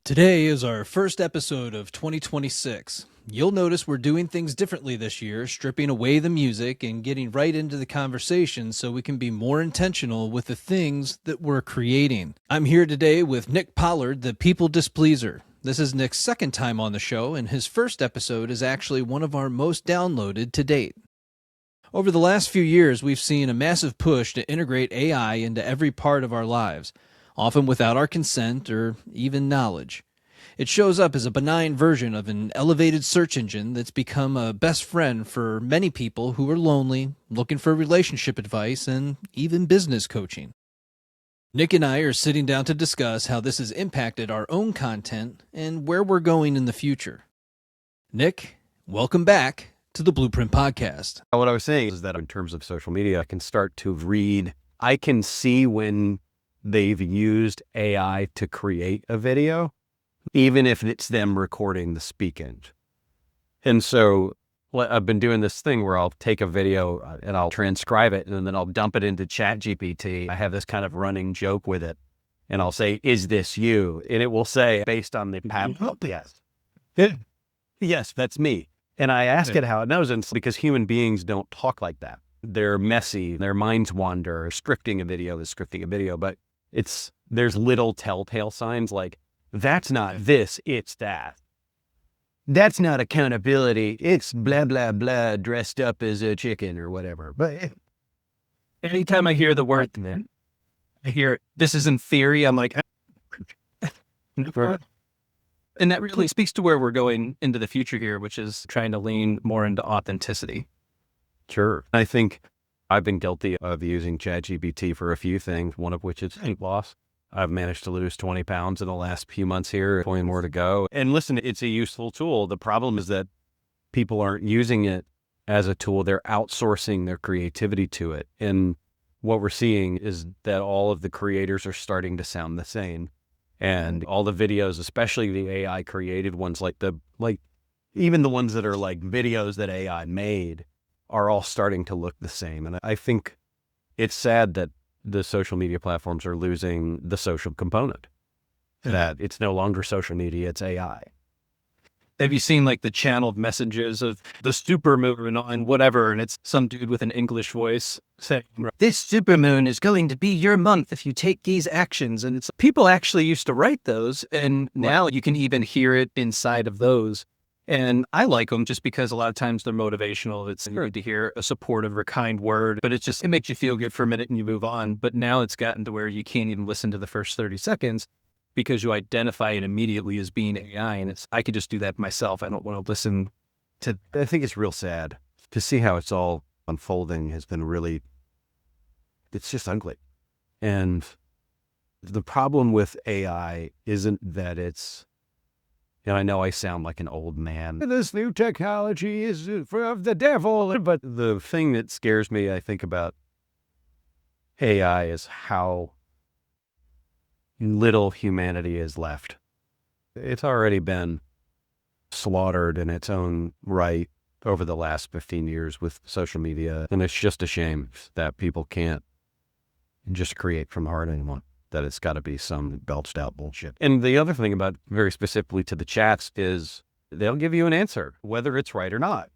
Today is our first episode of 2026. You'll notice we're doing things differently this year, stripping away the music and getting right into the conversation so we can be more intentional with the things that we're creating. I'm here today with Nick Pollard, the People Displeaser. This is Nick's second time on the show, and his first episode is actually one of our most downloaded to date. Over the last few years, we've seen a massive push to integrate AI into every part of our lives, often without our consent or even knowledge. It shows up as a benign version of an elevated search engine that's become a best friend for many people who are lonely, looking for relationship advice, and even business coaching. Nick and I are sitting down to discuss how this has impacted our own content and where we're going in the future. Nick, welcome back to the Blueprint Podcast. What I was saying is that in terms of social media, I can start to read. I can see when they've used AI to create a video, even if it's them recording the speak end. And so I've been doing this thing where I'll take a video and I'll transcribe it and then I'll dump it into ChatGPT. I have this kind of running joke with it and I'll say, "Is this you?" And it will say, based on the pattern, "Oh, yes. Yes, that's me." And I ask it how it knows, and it's because human beings don't talk like that. They're messy, their minds wander. Scripting a video is scripting a video, but there's little telltale signs like, that's not this, it's that. That's not accountability, it's blah, blah, blah, dressed up as a chicken or whatever. But anytime I hear the word, then I hear, "This is in theory," I'm like, never. And that really speaks to where we're going into the future here, which is trying to lean more into authenticity. sure. I think I've been guilty of using ChatGPT for a few things, one of which is weight loss. I've managed to lose 20 pounds in the last few months here, 20 more to go. And listen, it's a useful tool. The problem is that people aren't using it as a tool. They're outsourcing their creativity to it. And what we're seeing is that all of the creators are starting to sound the same. And all the videos, especially the AI created ones, even the ones that are like videos that AI made, are all starting to look the same. And I think it's sad that the social media platforms are losing the social component, that it's no longer social media, it's AI. Have you seen like the channeled messages of the supermoon and whatever, and it's some dude with an English voice saying, "This supermoon is going to be your month if you take these actions." And it's people actually used to write those, and now you can even hear it inside of those. And I like them just because a lot of times they're motivational. It's good to hear a supportive or kind word, but it makes you feel good for a minute and you move on. But now it's gotten to where you can't even listen to the first 30 seconds because you identify it immediately as being AI. And I could just do that myself. I don't want to listen to. I think it's real sad to see how it's all unfolding has been it's just ugly. And the problem with AI isn't that I know I sound like an old man. This new technology is of the devil. But the thing that scares me, I think, about AI is how little humanity is left. It's already been slaughtered in its own right over the last 15 years with social media. And it's just a shame that people can't just create from the heart anymore, that it's got to be some belched out bullshit. And the other thing about, very specifically to the chats, is they'll give you an answer, whether it's right or not.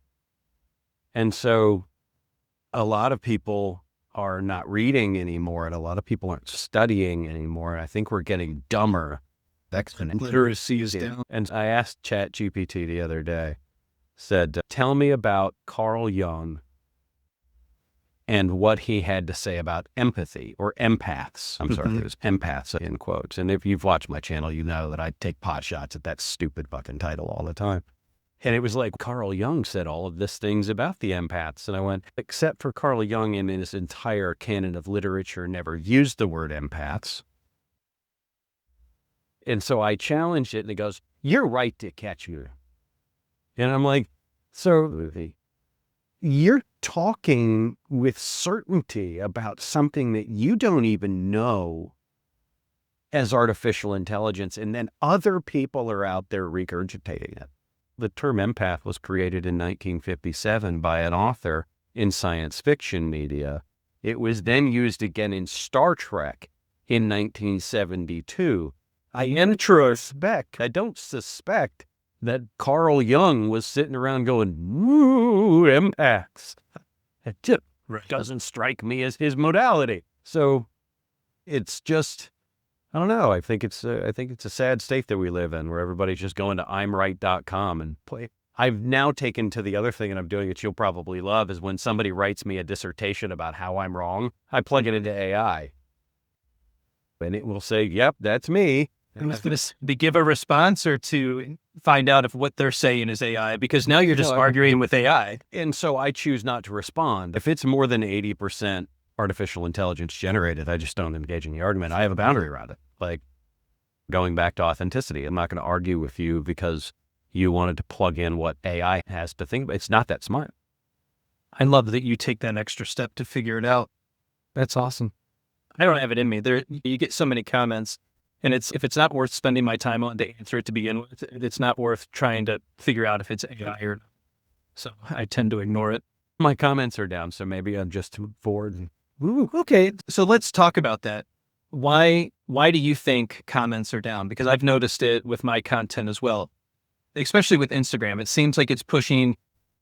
And so a lot of people are not reading anymore, and a lot of people aren't studying anymore. And I think we're getting dumber. Literacy is down. And I asked ChatGPT the other day, said, "Tell me about Carl Jung and what he had to say about empathy," or empaths. I'm sorry, it was empaths in quotes. And if you've watched my channel, you know that I take pot shots at that stupid fucking title all the time. And it was like, Carl Jung said all of these things about the empaths. And I went, except for Carl Jung in his entire canon of literature never used the word empaths. And so I challenged it and it goes, "You're right to catch you." And I'm like, so you're talking with certainty about something that you don't even know as artificial intelligence, and then other people are out there regurgitating it. The term empath was created in 1957 by an author in science fiction media. It was then used again in Star Trek in 1972. I am trust. I don't suspect that Carl Jung was sitting around going, "Woo, impacts." It just doesn't strike me as his modality. So it's just, I don't know. I think it's a sad state that we live in, where everybody's just going to imright.com and play. I've now taken to the other thing, and I'm doing it, you'll probably love, is when somebody writes me a dissertation about how I'm wrong, I plug it into AI. And it will say, yep, that's me. I'm just going to give a response or to find out if what they're saying is AI, because now you're just arguing with AI. And so I choose not to respond. If it's more than 80% artificial intelligence generated, I just don't engage in the argument. I have a boundary around it. Like, going back to authenticity, I'm not going to argue with you because you wanted to plug in what AI has to think. It's not that smart. I love that you take that extra step to figure it out. That's awesome. I don't have it in me. You get so many comments, and if it's not worth spending my time on to answer it to begin with, it's not worth trying to figure out if it's AI or not. So I tend to ignore it. My comments are down, so maybe I'm just too bored. Ooh, okay, so let's talk about that. Why do you think comments are down? Because I've noticed it with my content as well, especially with Instagram. It seems like it's pushing.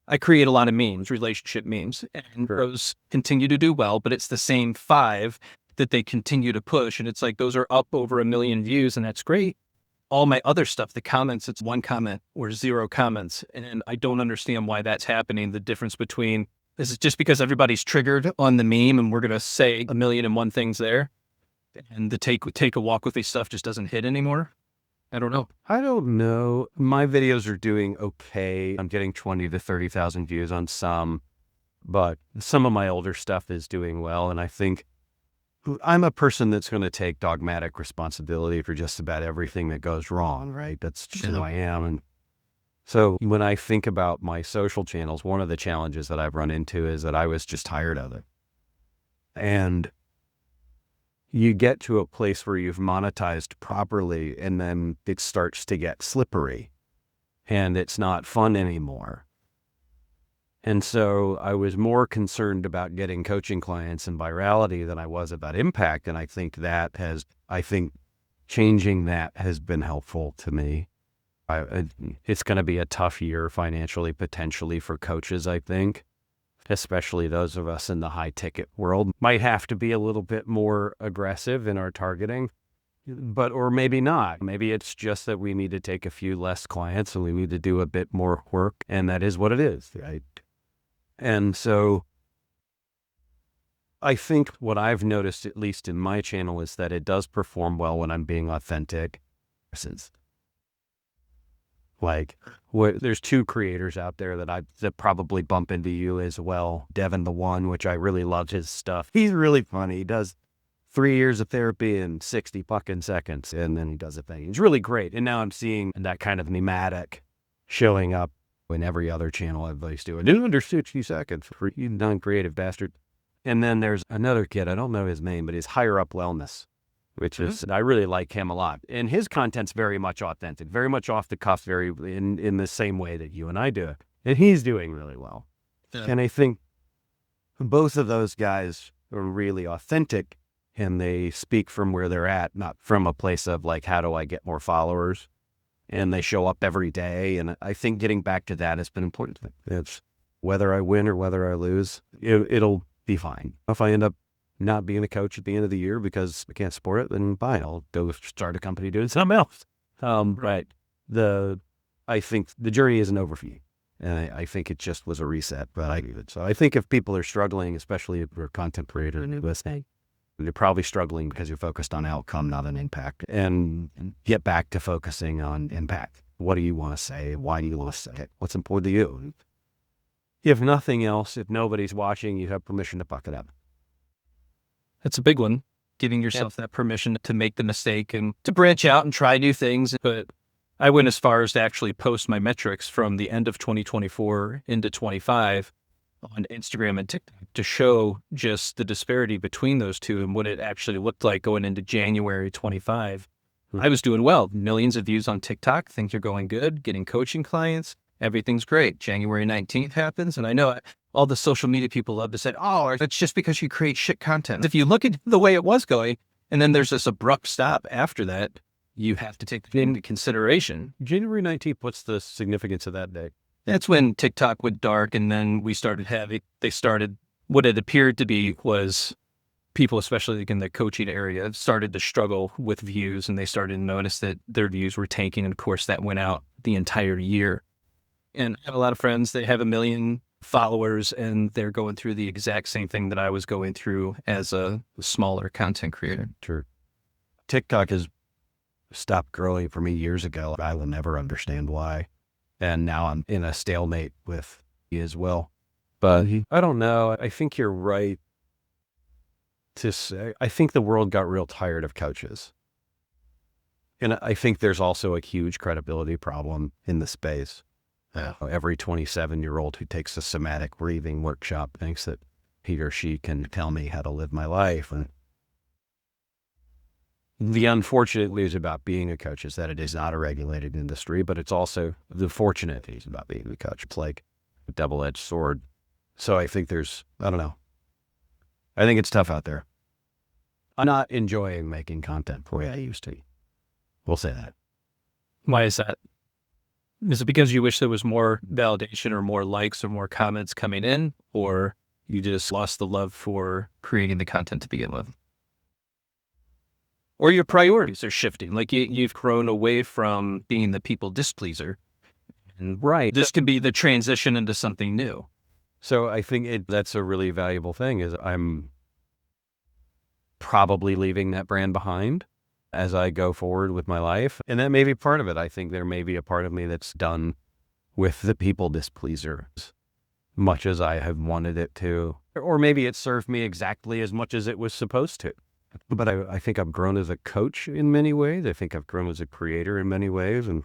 I create a lot of memes, relationship memes, and those continue to do well, but it's the same 5 that they continue to push. And it's like, those are up over 1 million views, and that's great. All my other stuff, the comments, it's 1 comment or 0 comments. And I don't understand why that's happening. The difference between, is it just because everybody's triggered on the meme and we're going to say 1,000,001 things there? And the take a walk with me stuff just doesn't hit anymore? I don't know. I don't know. My videos are doing okay. I'm getting 20 to 30,000 views on some, but some of my older stuff is doing well. And I think I'm a person that's going to take dogmatic responsibility for just about everything that goes wrong, right? That's just who I am. And so when I think about my social channels, one of the challenges that I've run into is that I was just tired of it. And you get to a place where you've monetized properly, and then it starts to get slippery and it's not fun anymore. And so I was more concerned about getting coaching clients and virality than I was about impact. And I think changing that has been helpful to me. It's going to be a tough year financially, potentially, for coaches, I think. Especially those of us in the high ticket world, might have to be a little bit more aggressive in our targeting, or maybe not. Maybe it's just that we need to take a few less clients and we need to do a bit more work, and that is what it is, right? And so I think what I've noticed, at least in my channel, is that it does perform well when I'm being authentic. Like, there's 2 creators out there that probably bump into you as well. Devin the One, which I really love his stuff. He's really funny. He does 3 years of therapy in 60 fucking seconds, and then he does a thing. He's really great. And now I'm seeing that kind of pneumatic showing up in every other channel everybody's doing. Do under 60 seconds for you non-creative bastard. And then there's another kid, I don't know his name, but he's Higher Up Wellness, which is, I really like him a lot. And his content's very much authentic, very much off the cuff, very in the same way that you and I do it. And he's doing really well. Yeah. And I think both of those guys are really authentic, and they speak from where they're at, not from a place of like, how do I get more followers? And they show up every day. And I think getting back to that has been important. It's whether I win or whether I lose, it'll be fine. If I end up not being a coach at the end of the year because I can't support it, then fine, I'll go start a company doing something else. Right. I think the journey isn't over for you. And I think it just was a reset, but so I think if people are struggling, especially if we're content creators, you're probably struggling because you're focused on outcome, not on impact, and get back to focusing on impact. What do you want to say? Why do you want to say it? What's important to you? If nothing else, if nobody's watching, you have permission to fuck it up. That's a big one, giving yourself that permission to make the mistake and to branch out and try new things. But I went as far as to actually post my metrics from the end of 2024 into 25 on Instagram and TikTok to show just the disparity between those two and what it actually looked like going into January 25. I was doing well, millions of views on TikTok, things are going good, getting coaching clients, everything's great. January 19th happens, and I know all the social media people love to say, oh, it's just because you create shit content. If you look at the way it was going, and then there's this abrupt stop after that, you have to take into consideration. January 19th, what's the significance of that day? That's when TikTok went dark, and then what it appeared to be was people, especially in the coaching area, started to struggle with views, and they started to notice that their views were tanking. And of course, that went out the entire year. And I have a lot of friends, they have 1 million followers, and they're going through the exact same thing that I was going through as a smaller content creator. Sure. TikTok has stopped growing for me years ago. I will never understand why. And now I'm in a stalemate with you as well. But I don't know. I think you're right to say, I think the world got real tired of coaches. And I think there's also a huge credibility problem in the space. Every 27-year-old who takes a somatic breathing workshop thinks that he or she can tell me how to live my life. And the unfortunate news about being a coach is that it is not a regulated industry, but it's also the fortunate news about being a coach. It's like a double-edged sword. So I think I don't know. I think it's tough out there. I'm not enjoying making content the way I used to. We'll say that. Why is that? Is it because you wish there was more validation or more likes or more comments coming in, or you just lost the love for creating the content to begin with? Or your priorities are shifting, like you've grown away from being the people displeaser. And right. This could be the transition into something new. So I think that's a really valuable thing is I'm probably leaving that brand behind as I go forward with my life. And that may be part of it. I think there may be a part of me that's done with the people displeaser as much as I have wanted it to, or maybe it served me exactly as much as it was supposed to. But I think I've grown as a coach in many ways. I think I've grown as a creator in many ways. And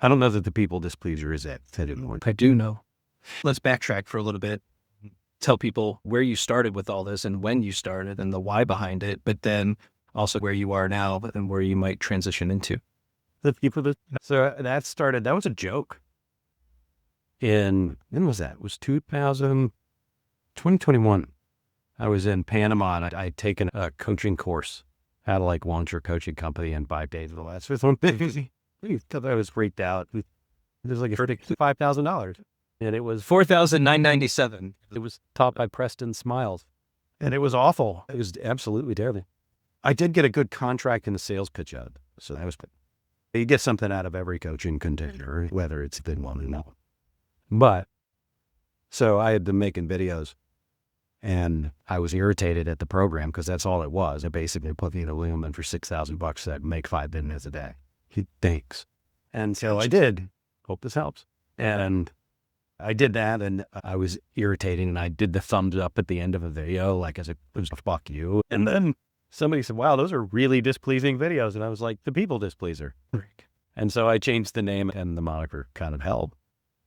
I don't know that the people displeaser is it. I do know. Let's backtrack for a little bit. Tell people where you started with all this and when you started and the why behind it, but then also where you are now and where you might transition into. So that was a joke. When was that? It was 2021. I was in Panama and I'd taken a coaching course, how to launch your coaching company in 5 days. The last one, because I was freaked out. It was like $5,000, and it was $4,997. It was taught by Preston Smiles, and it was awful. It was absolutely terrible. I did get a good contract in the sales pitch out, so that was good. You get something out of every coaching container, whether it's been one or not. But so I had been making videos. And I was irritated at the program because that's all it was. It basically put me in a Lumen for $6,000 that make 5 minutes a day. Thanks. And so I did. Hope this helps. And I did that, and I was irritating, and I did the thumbs up at the end of a video, as it was fuck you. And then somebody said, wow, those are really displeasing videos. And I was like, the people displeaser. And so I changed the name, and the moniker kind of held.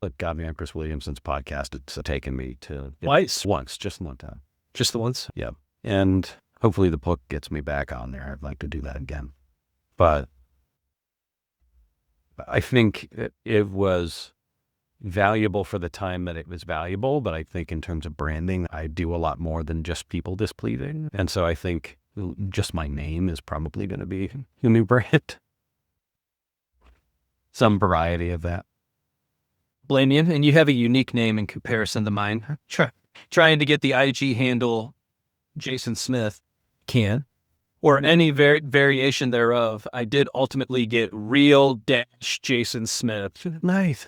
It got me on Chris Williamson's podcast. It's taken me to once, just one time. Just the once? Yeah. And hopefully the book gets me back on there. I'd like to do that again. But I think it was valuable for the time that it was valuable. But I think in terms of branding, I do a lot more than just people displeasing. And so I think just my name is probably going to be a new brand. Some variety of that. Blame you. And you have a unique name in comparison to mine. Trying to get the IG handle Jason Smith or any variation thereof. I did ultimately get real Jason Smith. Nice.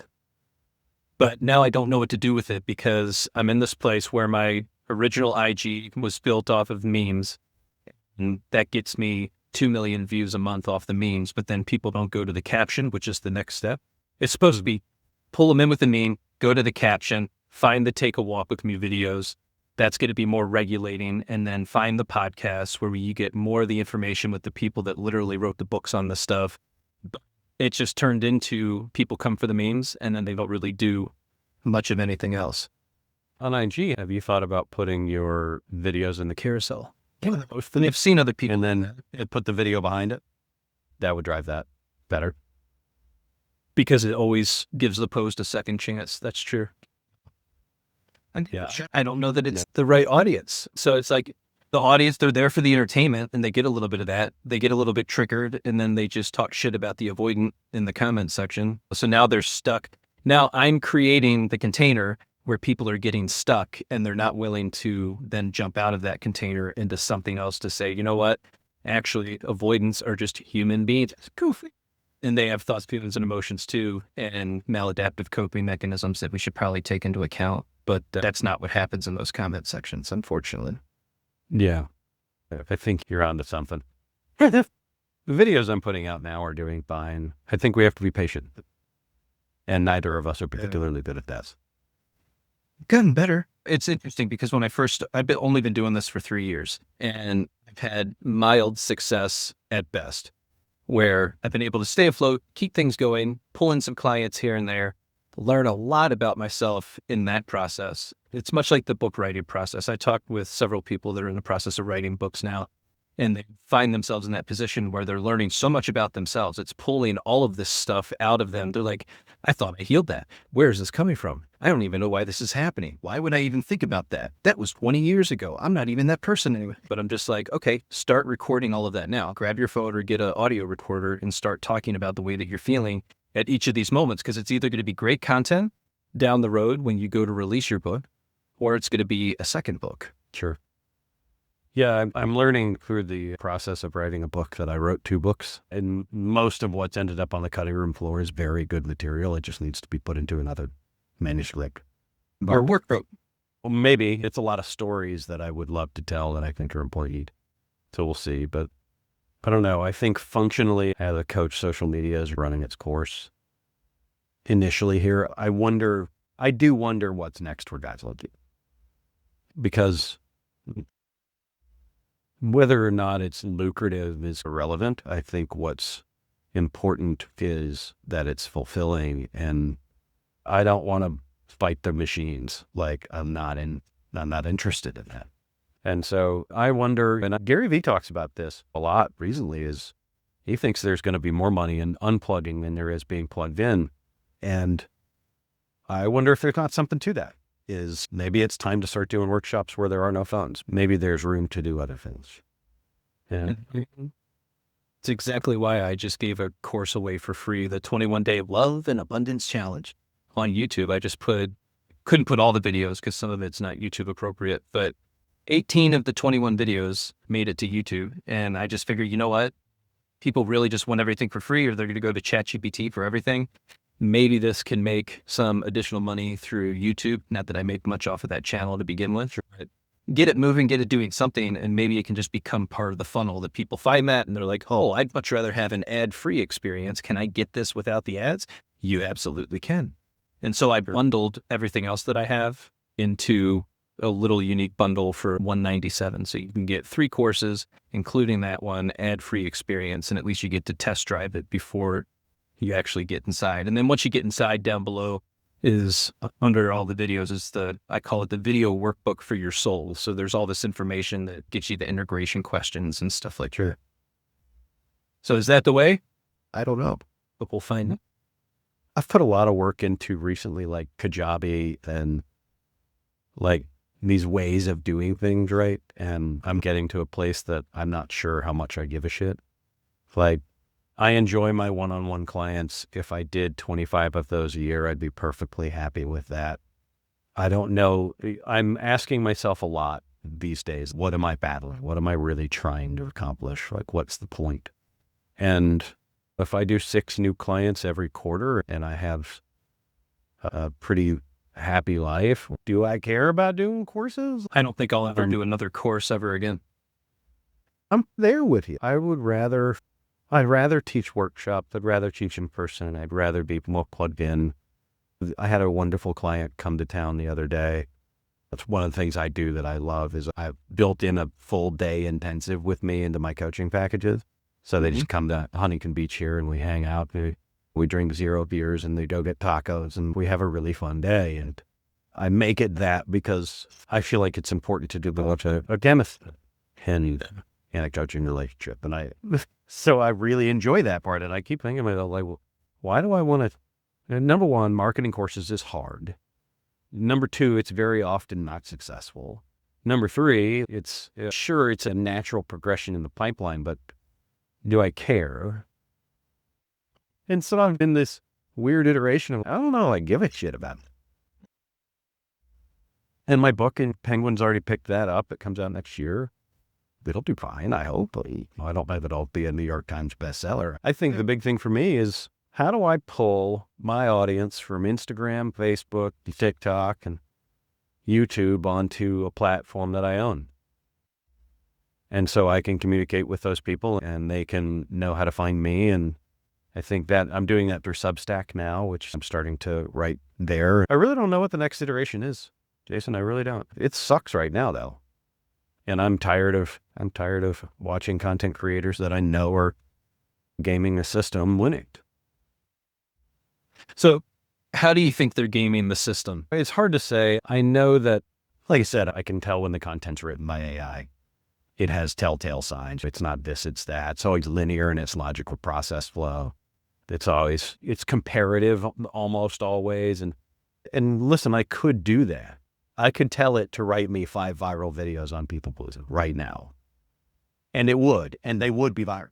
But now I don't know what to do with it because I'm in this place where my original IG was built off of memes, and that gets me 2 million views a month off the memes. But then people don't go to the caption, which is the next step. It's supposed to be pull them in with the meme, go to the caption, find the take a walk with me videos. That's going to be more regulating. And then find the podcasts where you get more of the information with the people that literally wrote the books on the stuff. It just turned into people come for the memes and then they don't really do much of anything else. On IG, have you thought about putting your videos in the carousel? Yeah, I've seen other people. And then put the video behind it? That would drive that better. Because it always gives the post a second chance. That's true. And yeah. I don't know that it's the right audience. So it's like, The audience, they're there for the entertainment, and they get a little bit of that. They get a little bit triggered, and then they just talk shit about the avoidant in the comment section. So now they're stuck. Now I'm creating the container where people are getting stuck, and they're not willing to then jump out of that container into something else to say, you know what? Actually, avoidants are just human beings. It's goofy. And they have thoughts, feelings, and emotions too, and maladaptive coping mechanisms that we should probably take into account. But that's not what happens in those comment sections, unfortunately. Yeah. I think you're onto something. The videos I'm putting out now are doing fine. I think we have to be patient. And neither of us are particularly good at that. Gotten better. It's interesting because when I've only been doing this for 3 years, and I've had mild success at best, where I've been able to stay afloat, keep things going, pull in some clients here and there, learn a lot about myself in that process. It's much like the book writing process. I talked with several people that are in the process of writing books now, and they find themselves in that position where they're learning so much about themselves. It's pulling all of this stuff out of them. They're like, I thought I healed that. Where is this coming from? I don't even know why this is happening. Why would I even think about that? That was 20 years ago. I'm not even that person anyway. But I'm just like, okay, start recording all of that now. Grab your phone or get an audio recorder and start talking about the way that you're feeling at each of these moments, because it's either going to be great content down the road when you go to release your book, or it's going to be a second book. Sure. Yeah, I'm learning through the process of writing a book that I wrote 2 books, and most of what's ended up on the cutting room floor is very good material. It just needs to be put into another manuscript. Or workbook. Well, maybe it's a lot of stories that I would love to tell that I think are important. So we'll see. But I don't know. I think functionally, as a coach, social media is running its course initially here. I do wonder what's next for guys like you. Because whether or not it's lucrative is irrelevant. I think what's important is that it's fulfilling, and I don't want to fight the machines. Like I'm not interested in that. And so I wonder, and Gary Vee talks about this a lot recently, is he thinks there's going to be more money in unplugging than there is being plugged in. And I wonder if there's not something to that. Is maybe it's time to start doing workshops where there are no phones. Maybe there's room to do other things. Yeah. It's exactly why I just gave a course away for free, the 21-day Love and Abundance Challenge on YouTube. I just couldn't put all the videos because some of it's not YouTube appropriate, but 18 of the 21 videos made it to YouTube. And I just figured, you know what? People really just want everything for free, or they're going to go to ChatGPT for everything. Maybe this can make some additional money through YouTube. Not that I make much off of that channel to begin with, but get it moving, get it doing something, and maybe it can just become part of the funnel that people find that and they're like, oh, I'd much rather have an ad-free experience. Can I get this without the ads? You absolutely can. And so I bundled everything else that I have into a little unique bundle for $197. So you can get 3 courses, including that one ad-free experience, and at least you get to test drive it before you actually get inside. And then once you get inside, down below is under all the videos is I call it the video workbook for your soul. So there's all this information that gets you the integration questions and stuff like that. So is that the way? I don't know. But we'll find out. I've put a lot of work into recently, like Kajabi and like these ways of doing things, right? And I'm getting to a place that I'm not sure how much I give a shit. Like, I enjoy my one-on-one clients. If I did 25 of those a year, I'd be perfectly happy with that. I don't know. I'm asking myself a lot these days. What am I battling? What am I really trying to accomplish? Like, what's the point? And if I do 6 new clients every quarter and I have a pretty happy life, do I care about doing courses? I don't think I'll ever do another course ever again. I'm there with you. I'd rather teach workshops. I'd rather teach in person. I'd rather be more plugged in. I had a wonderful client come to town the other day. That's one of the things I do that I love is I've built in a full day intensive with me into my coaching packages. So they just come to Huntington Beach here and we hang out. We drink 0 beers and they go get tacos and we have a really fun day. And I make it that because I feel like it's important to develop a gamut and a coaching relationship. So I really enjoy that part. And I keep thinking about like, well, why do I want to? Number one, marketing courses is hard. Number 2, it's very often not successful. Number three, it's sure it's a natural progression in the pipeline, but do I care? And so I'm in this weird iteration of, I don't know, I give a shit about it. And my book in Penguin's already picked that up. It comes out next year. It'll do fine, I hope. I don't know that it'll be a New York Times bestseller. I think the big thing for me is, how do I pull my audience from Instagram, Facebook, TikTok, and YouTube onto a platform that I own? And so I can communicate with those people and they can know how to find me. And I think that I'm doing that through Substack now, which I'm starting to write there. I really don't know what the next iteration is, Jason. I really don't. It sucks right now, though. And I'm tired of watching content creators that I know are gaming the system winning. So how do you think they're gaming the system? It's hard to say. I know that, like I said, I can tell when the content's written by AI. It has telltale signs. It's not this, it's that. It's always linear in its logical process flow. It's comparative almost always. And listen, I could do that. I could tell it to write me 5 viral videos on People Displeaser right now. And it would, and they would be viral.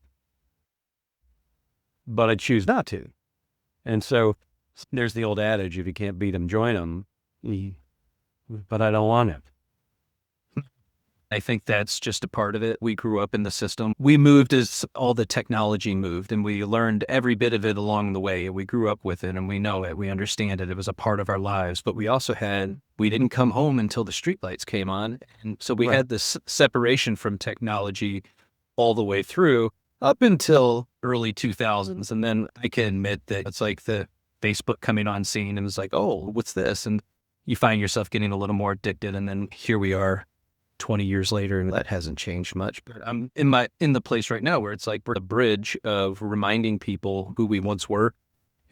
But I choose not to. And so there's the old adage, if you can't beat them, join them. But I don't want it. I think that's just a part of it. We grew up in the system. We moved as all the technology moved, and we learned every bit of it along the way. We grew up with it, and we know it. We understand it. It was a part of our lives. But we also we didn't come home until the streetlights came on. And so we had this separation from technology all the way through up until early 2000s. And then I can admit that it's like the Facebook coming on scene and it's like, oh, what's this? And you find yourself getting a little more addicted. And then here we are 20 years later, and that hasn't changed much. But I'm in the place right now where it's like we're a bridge of reminding people who we once were,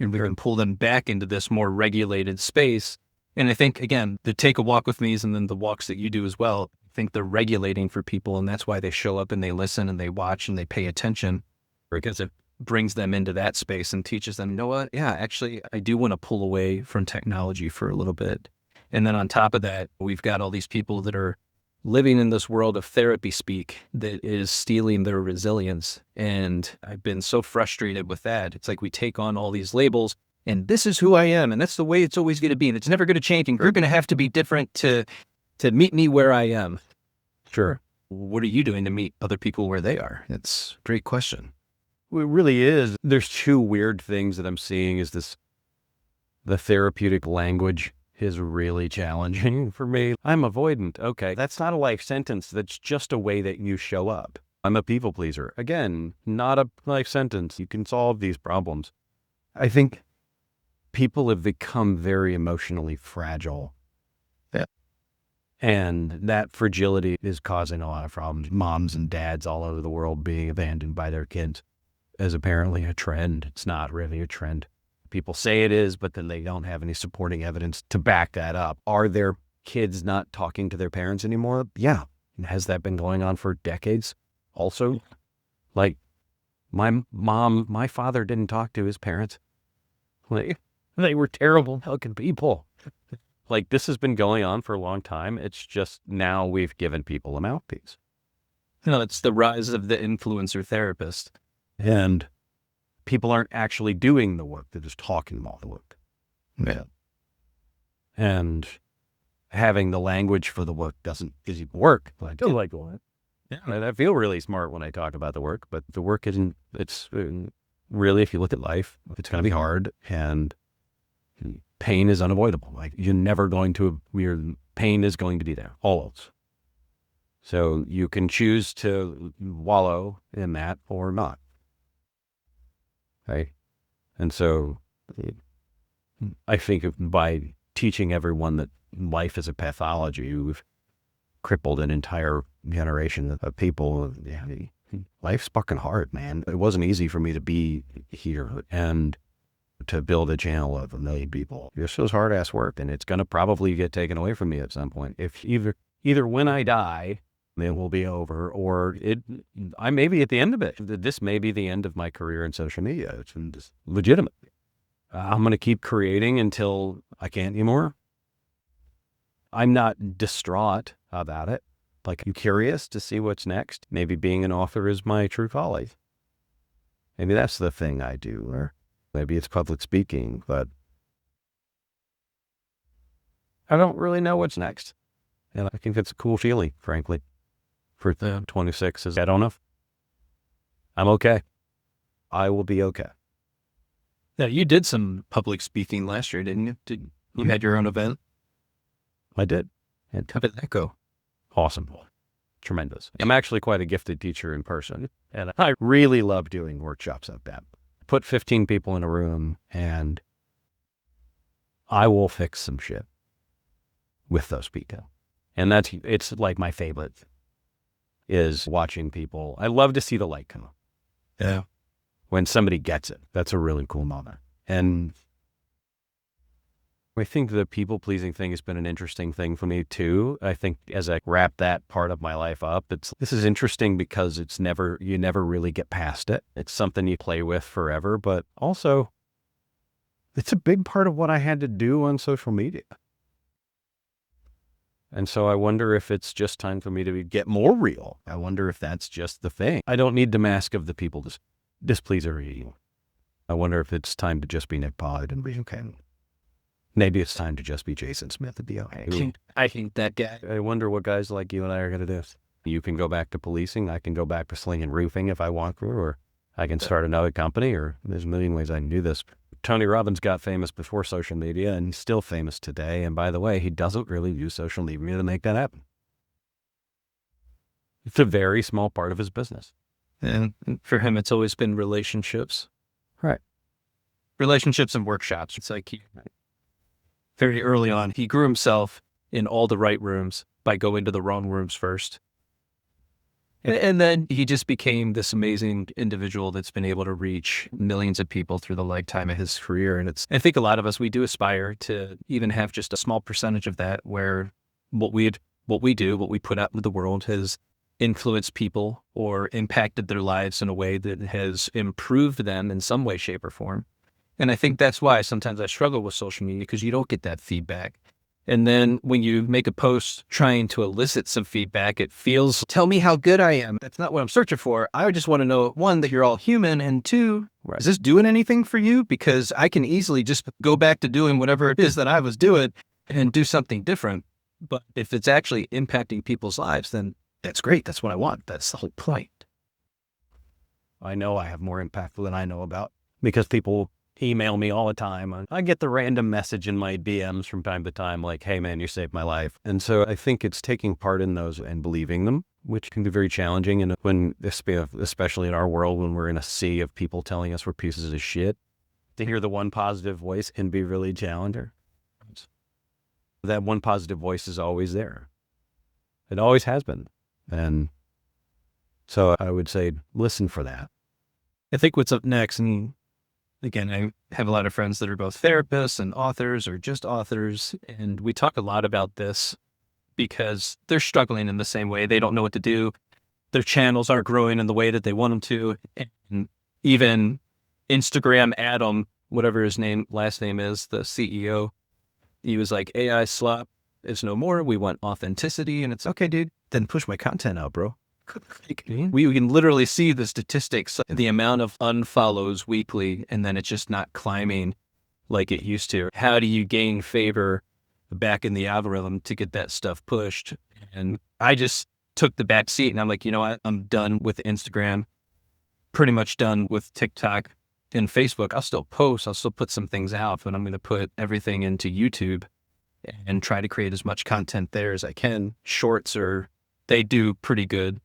and we're going to pull them back into this more regulated space. And I think, again, the take a walk with me's and then the walks that you do as well, I think they're regulating for people, and that's why they show up and they listen and they watch and they pay attention, because it brings them into that space and teaches them, you know what? Yeah, actually, I do want to pull away from technology for a little bit. And then on top of that, we've got all these people that are living in this world of therapy speak that is stealing their resilience. And I've been so frustrated with that. It's like we take on all these labels and this is who I am. And that's the way it's always going to be. And it's never going to change. And you're going to have to be different to meet me where I am. Sure. What are you doing to meet other people where they are? It's a great question. It really is. There's two weird things that I'm seeing is the therapeutic language is really challenging for me. I'm avoidant. Okay, that's not a life sentence. That's just a way that you show up. I'm a people pleaser. Again, not a life sentence. You can solve these problems. I think people have become very emotionally fragile. Yeah. And that fragility is causing a lot of problems. Moms and dads all over the world being abandoned by their kids is apparently a trend. It's not really a trend. People say it is, but then they don't have any supporting evidence to back that up. Are their kids not talking to their parents anymore? Yeah. Has that been going on for decades? Also, like my father didn't talk to his parents. They were terrible fucking people. Like, this has been going on for a long time. It's just now we've given people a mouthpiece. It's the rise of the influencer therapist. And people aren't actually doing the work. They're just talking about the work. Yeah. And having the language for the work doesn't work. I do like what. Yeah. I feel really smart when I talk about the work, but the work isn't, it's really, if you look at life, it's going to be hard and pain is unavoidable. Like, you're never going to, pain is going to be there, always. So you can choose to wallow in that or not. Right. And so I think by teaching everyone that life is a pathology, we've crippled an entire generation of people. Yeah, life's fucking hard, man. It wasn't easy for me to be here and to build a channel of 1 million people. This was hard ass work, and it's going to probably get taken away from me at some point. If either when I die, it will be over, or I may be at the end of it. This may be the end of my career in social media. It's just legitimate. I'm going to keep creating until I can't anymore. I'm not distraught about it. Like, you curious to see what's next? Maybe being an author is my true calling. Maybe that's the thing I do, or maybe it's public speaking, but I don't really know what's next. And I think it's a cool feeling, frankly, for the 26 is I don't know. I'm okay. I will be okay. Yeah, you did some public speaking last year, didn't you? You had your own event? I did. And how did that go? Awesome. Tremendous. I'm actually quite a gifted teacher in person, and I really love doing workshops like that. Put 15 people in a room, and I will fix some shit with those people. And it's like my favorite is watching people. I love to see the light come up. Yeah. When somebody gets it, that's a really cool moment. And I think the people-pleasing thing has been an interesting thing for me too. I think as I wrap that part of my life up, this is interesting because you never really get past it. It's something you play with forever, but also it's a big part of what I had to do on social media. And so I wonder if it's just time for me to get more real. I wonder if that's just the thing. I don't need the mask of the people displeaser. I wonder if it's time to just be Nick Pollard and be okay. Maybe it's time to just be Jason Smith and be okay. I hate that guy. I wonder what guys like you and I are going to do. You can go back to policing. I can go back to slinging roofing if I want to, or I can start another company, or there's a million ways I can do this. Tony Robbins got famous before social media, and he's still famous today. And by the way, he doesn't really use social media to make that happen. It's a very small part of his business. And for him, it's always been relationships. Right. Relationships and workshops. It's like very early on, he grew himself in all the right rooms by going to the wrong rooms first. And then he just became this amazing individual that's been able to reach millions of people through the lifetime of his career. And I think a lot of us, we do aspire to even have just a small percentage of that, where what we put out into the world has influenced people or impacted their lives in a way that has improved them in some way, shape, or form. And I think that's why sometimes I struggle with social media, because you don't get that feedback. And then when you make a post trying to elicit some feedback, it feels, tell me how good I am. That's not what I'm searching for. I just want to know, one, that you're all human, and two, is this doing anything for you? Because I can easily just go back to doing whatever it is that I was doing and do something different. But if it's actually impacting people's lives, then that's great. That's what I want. That's the whole point. I know I have more impact than I know about, because people email me all the time. I get the random message in my DMs from time to time, like, hey man, you saved my life. And so I think it's taking part in those and believing them, which can be very challenging. And especially in our world, when we're in a sea of people telling us we're pieces of shit, to hear the one positive voice can be really challenging. That one positive voice is always there. It always has been. And so I would say, listen for that. I think what's up next, and again, I have a lot of friends that are both therapists and authors, or just authors, and we talk a lot about this because they're struggling in the same way. They don't know what to do. Their channels aren't growing in the way that they want them to. And even Instagram Adam, whatever his last name is, the CEO, he was like, AI slop is no more. We want authenticity. And it's okay, dude, then push my content out, bro. We can literally see the statistics, the amount of unfollows weekly, and then it's just not climbing like it used to. How do you gain favor back in the algorithm to get that stuff pushed? And I just took the back seat, and I'm like, you know what? I'm done with Instagram, pretty much done with TikTok and Facebook. I'll still post, I'll still put some things out, but I'm going to put everything into YouTube and try to create as much content there as I can. Shorts they do pretty good.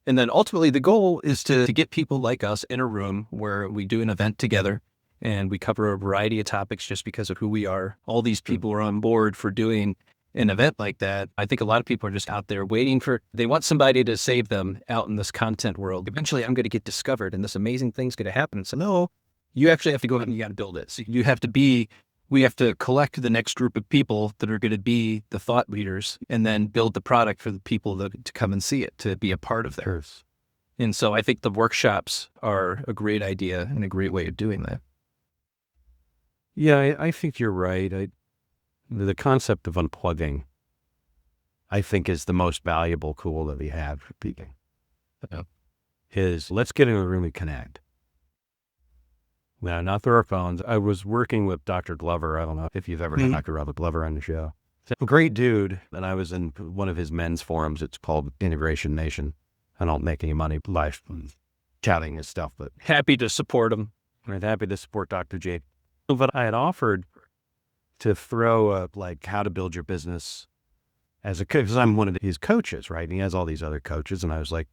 And then ultimately the goal is to get people like us in a room where we do an event together and we cover a variety of topics just because of who we are. All these people are on board for doing an event like that. I think a lot of people are just out there waiting they want somebody to save them out in this content world. Eventually I'm going to get discovered and this amazing thing's going to happen. So no, you actually have to go out and you got to build it. So we have to collect the next group of people that are going to be the thought leaders and then build the product for the people to come and see it, to be a part of theirs. And so I think the workshops are a great idea and a great way of doing that. Yeah, I think you're right. The concept of unplugging I think is the most valuable tool that we have for people. Yeah. Is let's get in a room and connect. Now, not through our phones. I was working with Dr. Glover. I don't know if you've ever had Dr. Robert Glover on the show. A great dude. And I was in one of his men's forums. It's called Integration Nation. I don't make any money live chatting and stuff, but Happy to support him. I'm happy to support Dr. J. But I had offered to throw a, like, how to build your business as a coach, because I'm one of his coaches, right? And he has all these other coaches. And I was like,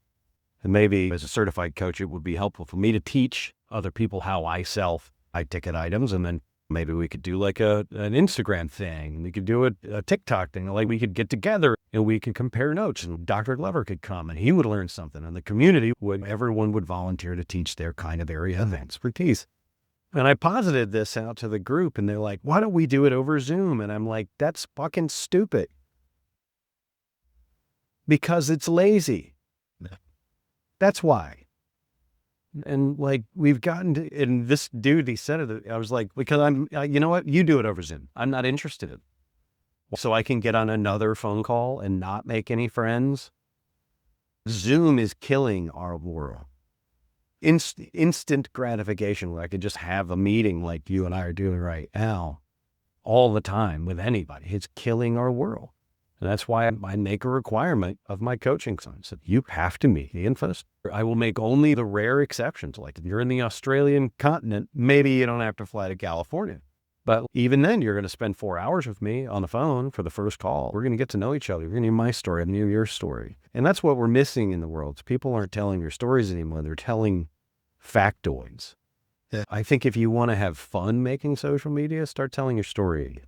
and maybe as a certified coach, it would be helpful for me to teach other people how I sell high ticket items. And then maybe we could do like an Instagram thing. We could do a TikTok thing. Like we could get together and we could compare notes, and Dr. Glover could come and he would learn something, and the community everyone would volunteer to teach their kind of area of expertise. And I posited this out to the group and they're like, why don't we do it over Zoom? And I'm like, that's fucking stupid. Because it's lazy. That's why. And like, we've gotten to, and this dude, he said it, I was like, because you know what? You do it over Zoom. I'm not interested in it. So I can get on another phone call and not make any friends. Zoom is killing our world. Instant gratification where I could just have a meeting like you and I are doing right now all the time with anybody. It's killing our world. And that's why I make a requirement of my coaching clients that you have to meet the info. I will make only the rare exceptions. Like if you're in the Australian continent, maybe you don't have to fly to California. But even then, you're going to spend 4 hours with me on the phone for the first call. We're going to get to know each other. You're going to hear my story. I'm going to hear your story. And that's what we're missing in the world. People aren't telling your stories anymore. They're telling factoids. Yeah. I think if you want to have fun making social media, start telling your story.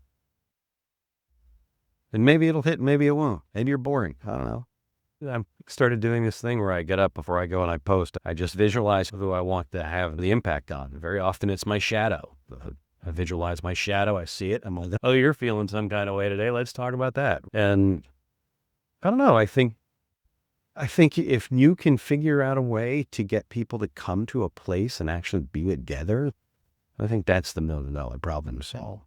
And maybe it'll hit, maybe it won't. Maybe you're boring. I don't know. I started doing this thing where I get up before I go and I post. I just visualize who I want to have the impact on. Very often it's my shadow. I visualize my shadow. I see it. I'm like, oh, you're feeling some kind of way today. Let's talk about that. And I don't know. I think if you can figure out a way to get people to come to a place and actually be together, I think that's the $1 million problem to solve.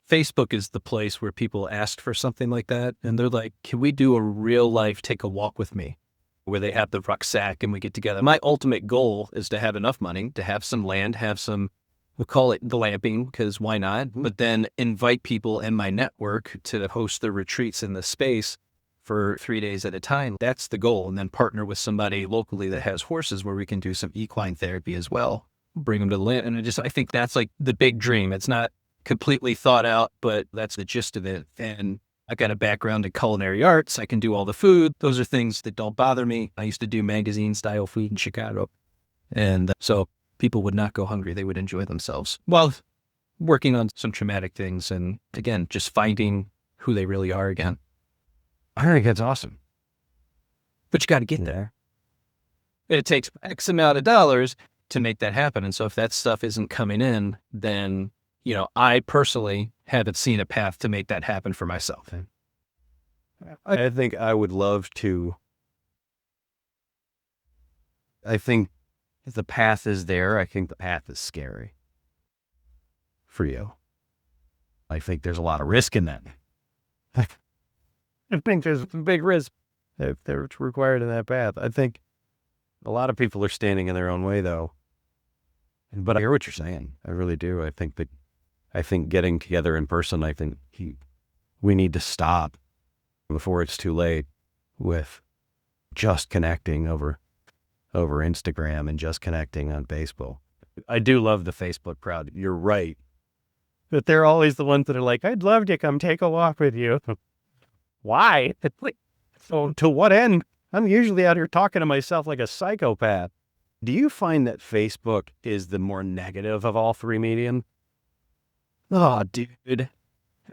Facebook is the place where people ask for something like that. And they're like, can we do a real life take a walk with me? Where they have the rucksack and we get together. My ultimate goal is to have enough money, to have some land, have some, we'll call it glamping, because why not? Mm-hmm. But then invite people in my network to host the retreats in the space for 3 days at a time. That's the goal. And then partner with somebody locally that has horses where we can do some equine therapy as well. Bring them to the land. And I think that's like the big dream. It's not completely thought out, but that's the gist of it. And I've got a background in culinary arts. I can do all the food. Those are things that don't bother me. I used to do magazine style food in Chicago. And so people would not go hungry. They would enjoy themselves while working on some traumatic things. And again, just finding who they really are again. I think that's awesome. But you got to get there. It takes X amount of dollars to make that happen. And so if that stuff isn't coming in, then, you know, I personally haven't seen a path to make that happen for myself. I think I would love to. I think if the path is there, I think the path is scary for you. I think there's a lot of risk in that. I think there's a big risk if they're required in that path. I think a lot of people are standing in their own way, though. But I hear what you're saying. I really do. I think getting together in person, we need to stop before it's too late with just connecting over Instagram and just connecting on Facebook. I do love the Facebook crowd. You're right. But they're always the ones that are like, I'd love to come take a walk with you. Why? So to what end? I'm usually out here talking to myself like a psychopath. Do you find that Facebook is the more negative of all three mediums? Oh, dude.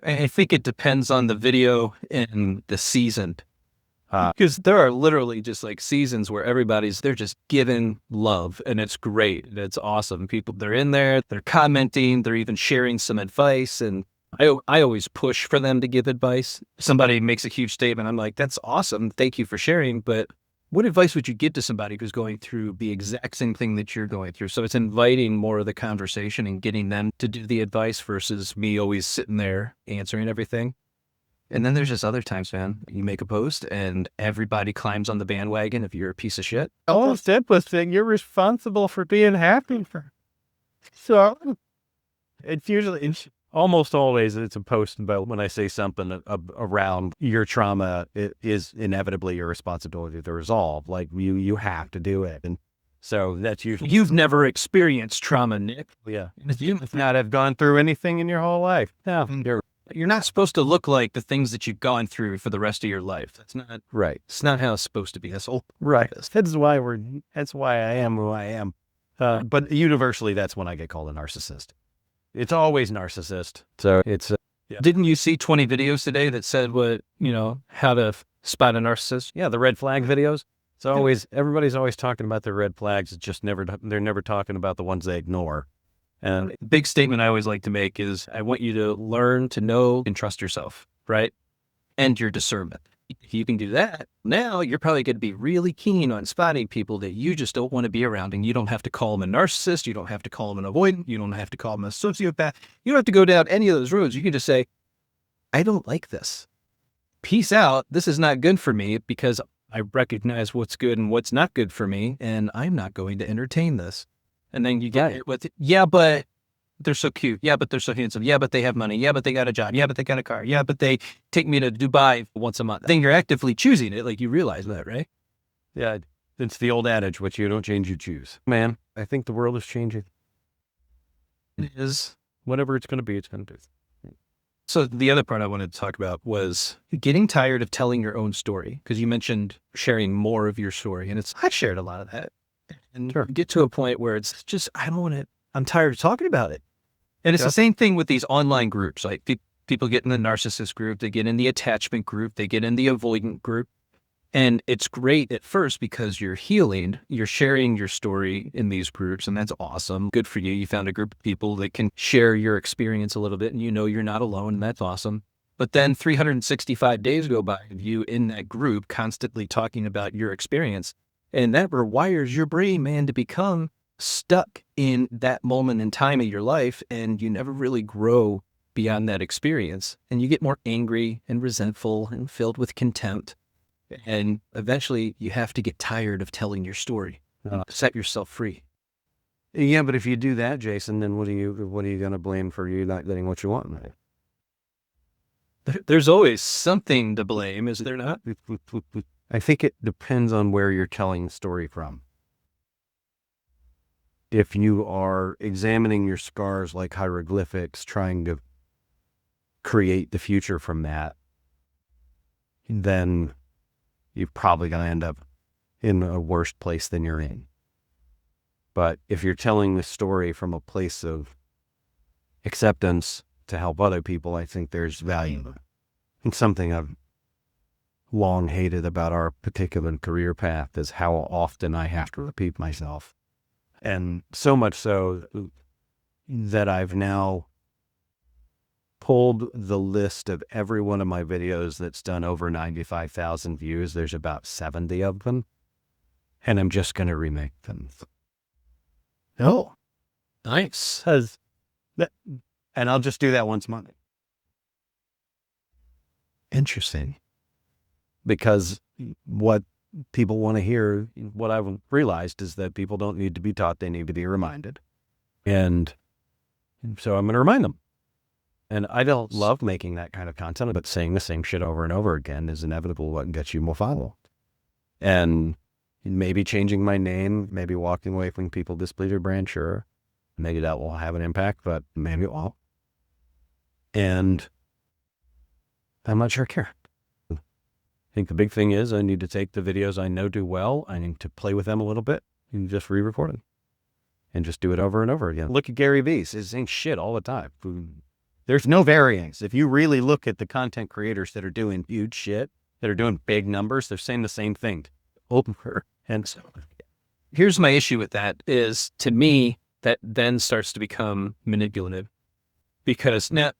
I think it depends on the video and the season. Because there are literally just like seasons where they're just giving love and it's great. It's awesome. People, they're in there, they're commenting, they're even sharing some advice. And I always push for them to give advice. Somebody makes a huge statement. I'm like, that's awesome. Thank you for sharing. But what advice would you give to somebody who's going through the exact same thing that you're going through? So it's inviting more of the conversation and getting them to do the advice versus me always sitting there answering everything. And then there's just other times, man, you make a post and everybody climbs on the bandwagon if you're a piece of shit. Oh, simplest thing, you're responsible for being happy. So it's almost always it's a post about when I say something around your trauma, it is inevitably your responsibility to resolve. Like you have to do it. And so that's usually, You've never experienced trauma, Nick. yeah. You Not have gone through anything in your whole life. No, You're not supposed to look like the things that you've gone through for the rest of your life. That's not right. It's not how it's supposed to be. That's all. Right. That's why I am who I am. But universally, that's when I get called a narcissist. It's always narcissist. So it's, Didn't you see 20 videos today that said how to spot a narcissist? yeah, the red flag videos. It's always, everybody's always talking about the red flags. It's just they're never talking about the ones they ignore. And The big statement I always like to make is I want you to learn to know and trust yourself, right? And your discernment. If you can do that, now you're probably going to be really keen on spotting people that you just don't want to be around. And you don't have to call them a narcissist. You don't have to call them an avoidant. You don't have to call them a sociopath. You don't have to go down any of those roads. You can just say, I don't like this. Peace out. This is not good for me because I recognize what's good and what's not good for me. And I'm not going to entertain this. And then you get it with, yeah, but they're so cute. Yeah, but they're so handsome. Yeah, but they have money. Yeah, but they got a job. Yeah, but they got a car. Yeah, but they take me to Dubai once a month. Then you're actively choosing it. Like you realize that, right? yeah, it's the old adage, what you don't change, you choose. Man, I think the world is changing. It is. Whatever it's going to be, it's going to do. So the other part I wanted to talk about was getting tired of telling your own story. Because you mentioned sharing more of your story. And I've shared a lot of that. And Sure. get to a point where it's just, I don't want to, I'm tired of talking about it. And it's the same thing with these online groups. Like people get in the narcissist group, they get in the attachment group, they get in the avoidant group. And it's great at first because you're healing, you're sharing your story in these groups, and that's awesome. Good for you. You found a group of people that can share your experience a little bit, and you know you're not alone, and that's awesome. But then 365 days go by of you in that group constantly talking about your experience. And that rewires your brain, man, to become stuck in that moment in time of your life. And you never really grow beyond that experience. And you get more angry and resentful and filled with contempt. And eventually you have to get tired of telling your story. Set yourself free. Yeah, but if you do that, Jason, then what are you going to blame for you not getting what you want? There's always something to blame, is there not? I think it depends on where you're telling the story from. If you are examining your scars like hieroglyphics, trying to create the future from that, then you're probably going to end up in a worse place than you're in. But if you're telling the story from a place of acceptance to help other people, I think there's value. And something I've long hated about our particular career path is how often I have to repeat myself. And so much so that I've now pulled the list of every one of my videos that's done over 95,000 views. There's about 70 of them. And I'm just going to remake them. Oh, nice. And I'll just do that once a month. Interesting. Because what people want to hear, what I've realized is that people don't need to be taught, they need to be reminded. And so I'm going to remind them. And I don't love making that kind of content, but saying the same shit over and over again is inevitable what gets you more follow. And maybe changing my name, maybe walking away from People Displeaser brand, sure. Maybe that will have an impact, but maybe it won't. And I'm not sure I care. I think the big thing is I need to take the videos I know do well. I need to play with them a little bit and just re-record them and just do it over and over again. Look at Gary Vee. He's saying shit all the time. There's no variance. If you really look at the content creators that are doing huge shit, that are doing big numbers, they're saying the same thing over. And so Here's my issue with that is, to me, that then starts to become manipulative, because now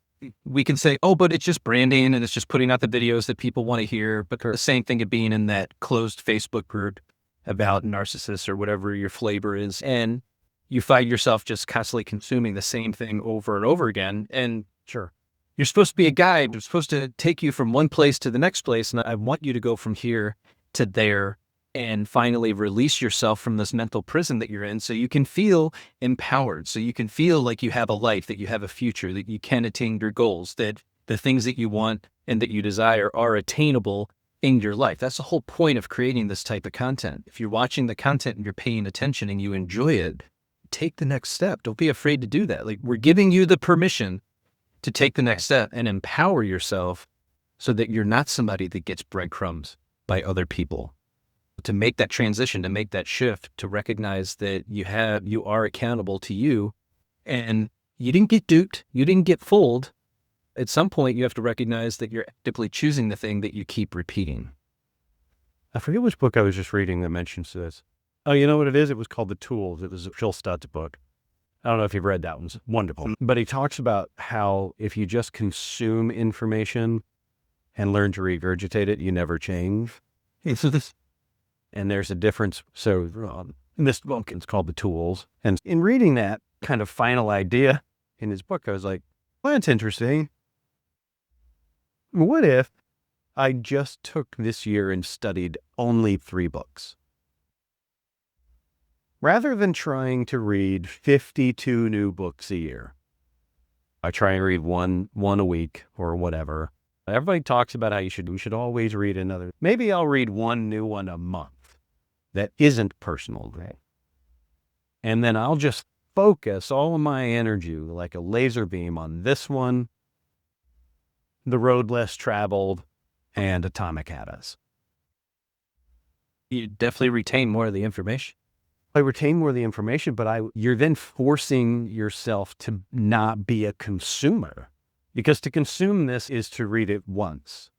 we can say, oh, but it's just branding and it's just putting out the videos that people want to hear. But the same thing of being in that closed Facebook group about narcissists or whatever your flavor is. And you find yourself just constantly consuming the same thing over and over again. And sure, You're supposed to be a guide. You're supposed to take you from one place to the next place. And I want you to go from here to there and finally release yourself from this mental prison that you're in so you can feel empowered, so you can feel like you have a life, that you have a future, that you can attain your goals, that the things that you want and that you desire are attainable in your life. That's the whole point of creating this type of content. If you're watching the content and you're paying attention and you enjoy it, take the next step. Don't be afraid to do that. Like, we're giving you the permission to take the next step and empower yourself so that you're not somebody that gets breadcrumbs by other people. To make that transition, to make that shift, to recognize that you are accountable to you, and you didn't get duped, you didn't get fooled. At some point, you have to recognize that you're actively choosing the thing that you keep repeating. I forget which book I was just reading that mentions this. Oh, you know what it is? It was called The Tools. It was a Phil Stutz book. I don't know if you've read that one. It's wonderful. But he talks about how if you just consume information and learn to regurgitate it, you never change. And there's a difference. So in this book, it's called The Tools. And in reading that kind of final idea in his book, I was like, well, that's interesting. What if I just took this year and studied only 3 books? Rather than trying to read 52 new books a year, I try and read one a week or whatever. Everybody talks about how we should always read another. Maybe I'll read one new one a month that isn't personal. And then I'll just focus all of my energy like a laser beam on this one, The Road Less Traveled, and Atomic Habits. You definitely retain more of the information. I retain more of the information, but you're then forcing yourself to not be a consumer, because to consume this is to read it once.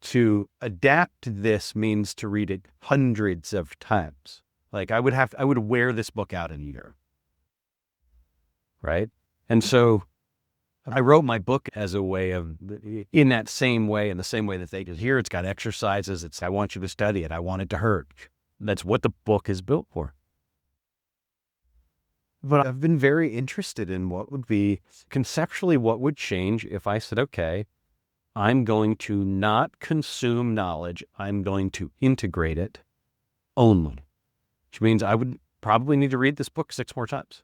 To adapt this means to read it hundreds of times. Like I would wear this book out in a year. Right? And so I wrote my book as a way of, in the same way that they did here. It's got exercises. I want you to study it. I want it to hurt. That's what the book is built for. But I've been very interested in what would be conceptually what would change if I said, okay, I'm going to not consume knowledge. I'm going to integrate it only, which means I would probably need to read this book 6 more times.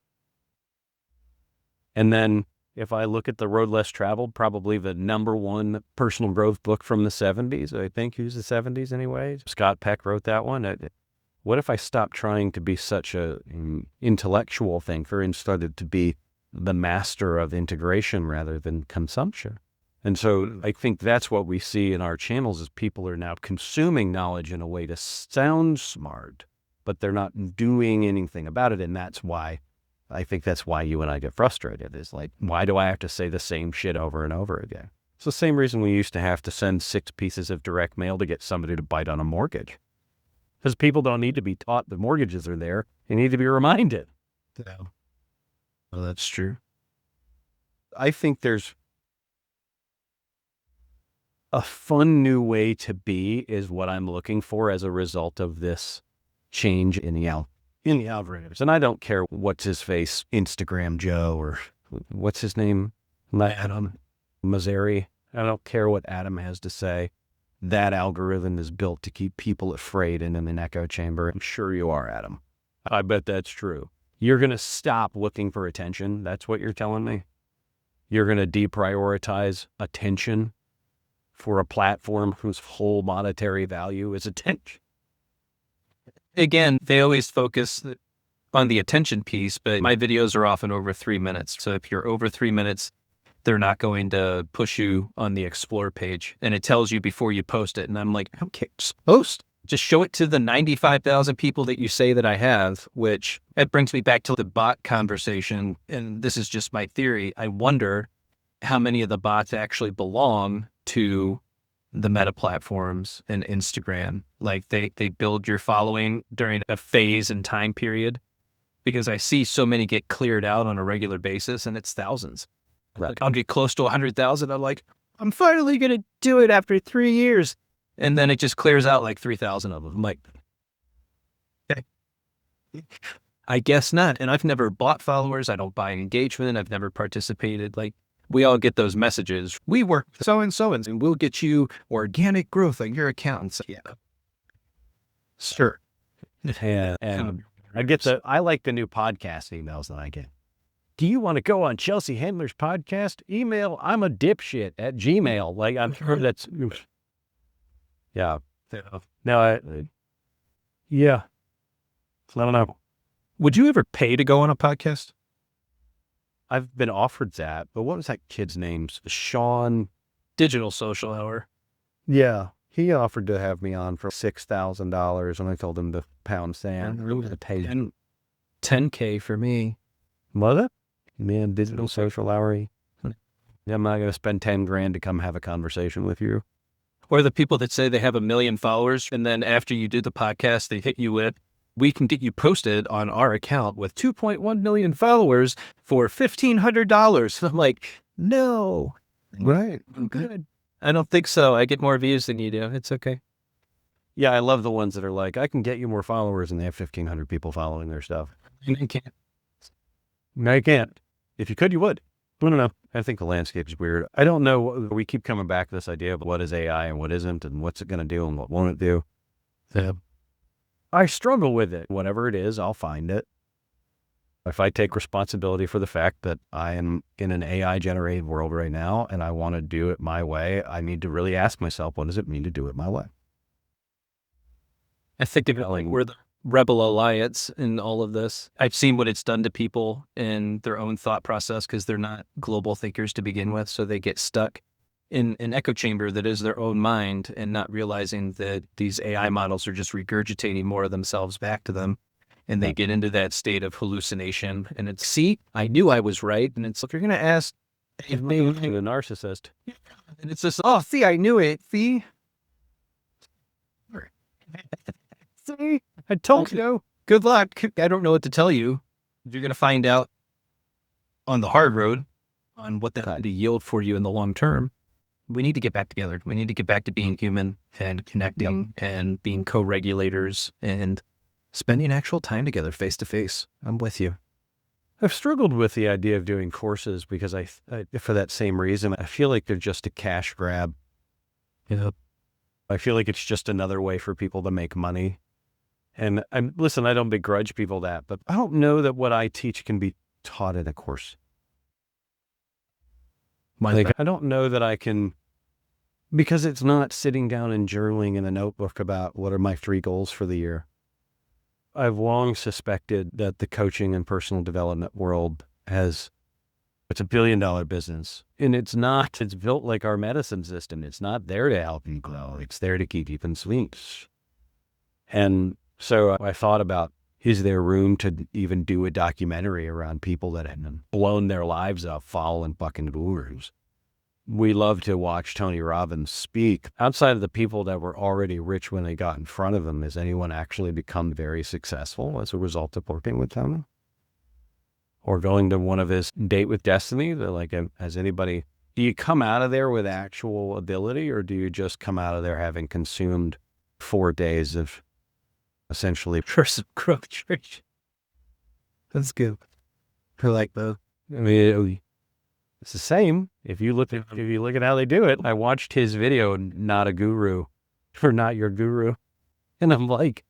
And then if I look at The Road Less Traveled, probably the #1 personal growth book from the 70s, I think it was the 70s anyway. Scott Peck wrote that one. What if I stopped trying to be such an intellectual thinker and started to be the master of integration rather than consumption? And so I think that's what we see in our channels is people are now consuming knowledge in a way to sound smart, but they're not doing anything about it. And that's why you and I get frustrated. Is like, why do I have to say the same shit over and over again? It's the same reason we used to have to send 6 pieces of direct mail to get somebody to bite on a mortgage. Because people don't need to be taught the mortgages are there. They need to be reminded. Yeah. Well, that's true. I think there's a fun new way to be is what I'm looking for as a result of this change in the algorithms. And I don't care what's his face, Instagram Joe, or what's his name? Adam Mazzari. I don't care what Adam has to say. That algorithm is built to keep people afraid and in an echo chamber. I'm sure you are, Adam. I bet that's true. You're going to stop looking for attention. That's what you're telling me. You're going to deprioritize attention for a platform whose whole monetary value is attention. Again, they always focus on the attention piece, but my videos are often over 3 minutes. So if you're over 3 minutes, they're not going to push you on the explore page. And it tells you before you post it. And I'm like, okay, just post. Just show it to the 95,000 people that you say that I have, which it brings me back to the bot conversation. And this is just my theory. I wonder how many of the bots actually belong to the meta platforms and Instagram. Like they build your following during a phase and time period, because I see so many get cleared out on a regular basis and it's thousands. Like I'll get close to 100,000. I'm like, I'm finally going to do it after 3 years. And then it just clears out like 3,000 of them. I'm like, okay, I guess not. And I've never bought followers. I don't buy engagement. I've never participated. Like We all get those messages. We work with so-and-so and we'll get you organic growth on your account. Yeah. Sure. Yeah, and I like the new podcast emails that I get. Do you want to go on Chelsea Handler's podcast? Email I'm a dipshit at Gmail. Like, I'm sure that's, yeah. No, yeah. I don't know. Would you ever pay to go on a podcast? I've been offered that, but what was that kid's name? Sean. Digital Social Hour. Yeah. He offered to have me on for $6,000, and I told him to pound sand. I'm going to pay $10K for me. Was it? Man, Digital Social Hour. I'm not going to spend 10 grand to come have a conversation with you. Or the people that say they have 1 million followers, and then after you do the podcast, they hit you with, we can get you posted on our account with 2.1 million followers for $1,500. I'm like, no. Right. I'm good. I don't think so. I get more views than you do. It's okay. Yeah, I love the ones that are like, I can get you more followers, and they have 1,500 people following their stuff. And I can't. No, you can't. If you could, you would. I don't know. I think the landscape is weird. I don't know. We keep coming back to this idea of what is AI and what isn't, and what's it going to do and what won't it do. Yeah. I struggle with it. Whatever it is, I'll find it. If I take responsibility for the fact that I am in an AI-generated world right now and I want to do it my way, I need to really ask myself, what does it mean to do it my way? I think we're the rebel alliance in all of this. I've seen what it's done to people in their own thought process because they're not global thinkers to begin with. So they get stuck in an echo chamber that is their own mind and not realizing that these AI models are just regurgitating more of themselves back to them. And they get into that state of hallucination. And it's, see, I knew I was right. And it's like, you're going to ask the narcissist. And it's just, oh, see, I knew it. See? See? I told you. Good luck. I don't know what to tell you. You're going to find out on the hard road on what that to yield for you in the long term. We need to get back together. We need to get back to being human and connecting and being co-regulators and spending actual time together face to face. I'm with you. I've struggled with the idea of doing courses because I for that same reason, I feel like they're just a cash grab. Yeah. I feel like it's just another way for people to make money. And listen, I don't begrudge people that, but I don't know that what I teach can be taught in a course. I don't know that I can, because it's not sitting down and journaling in a notebook about what are my 3 goals for the year. I've long suspected that the coaching and personal development world it's a $1 billion business. And it's built like our medicine system. It's not there to help you grow. It's there to keep you in swings. And so I thought about, is there room to even do a documentary around people that have blown their lives up following fucking gurus? We love to watch Tony Robbins speak. Outside of the people that were already rich when they got in front of him, has anyone actually become very successful as a result of working with Tony? Or going to one of his Date with Destiny? They're like, has anybody, do you come out of there with actual ability, or do you just come out of there having consumed 4 days of essentially Person growth? That's good. I like that. I mean, it's the same. If you look at how they do it, I watched his video, Not a Guru, or Not Your Guru. And I'm like,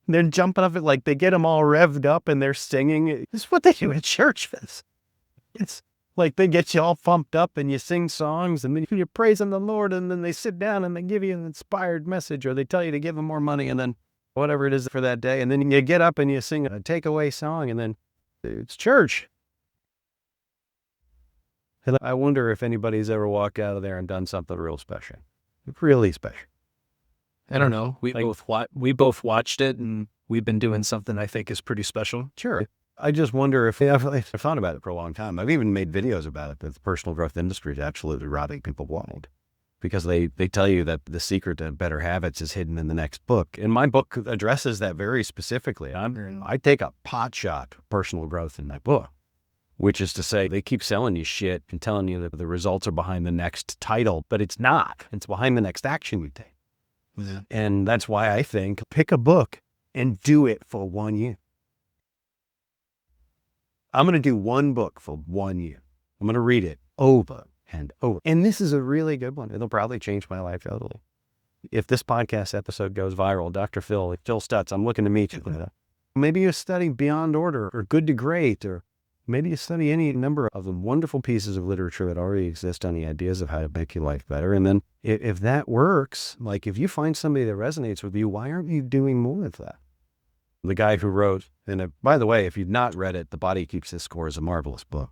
they're jumping up, like they get them all revved up and they're singing. This is what they do at church. It's like they get you all pumped up and you sing songs and then you're praising the Lord, and then they sit down and they give you an inspired message, or they tell you to give them more money, and then whatever it is for that day. And then you get up and you sing a takeaway song, and then it's church. And I wonder if anybody's ever walked out of there and done something real special. Really special. I don't know. We both watched it, and we've been doing something I think is pretty special. Sure. I just wonder if I've thought about it for a long time. I've even made videos about it. That the personal growth industry is absolutely robbing people blind, because they tell you that the secret to better habits is hidden in the next book. And my book addresses that very specifically. I take a pot shot to personal growth in my book, which is to say they keep selling you shit and telling you that the results are behind the next title, but it's not. It's behind the next action you take. Yeah. And that's why I think pick a book and do it for 1 year. I'm going to do one book for 1 year. I'm going to read it over and over. And this is a really good one. It'll probably change my life totally. If this podcast episode goes viral, Dr. Phil Stutz, I'm looking to meet you. Maybe you study Beyond Order or Good to Great, or maybe you study any number of the wonderful pieces of literature that already exist on the ideas of how to make your life better. And then if that works, like if you find somebody that resonates with you, why aren't you doing more of that? The guy who wrote, and by the way, if you've not read it, The Body Keeps the Score is a marvelous book.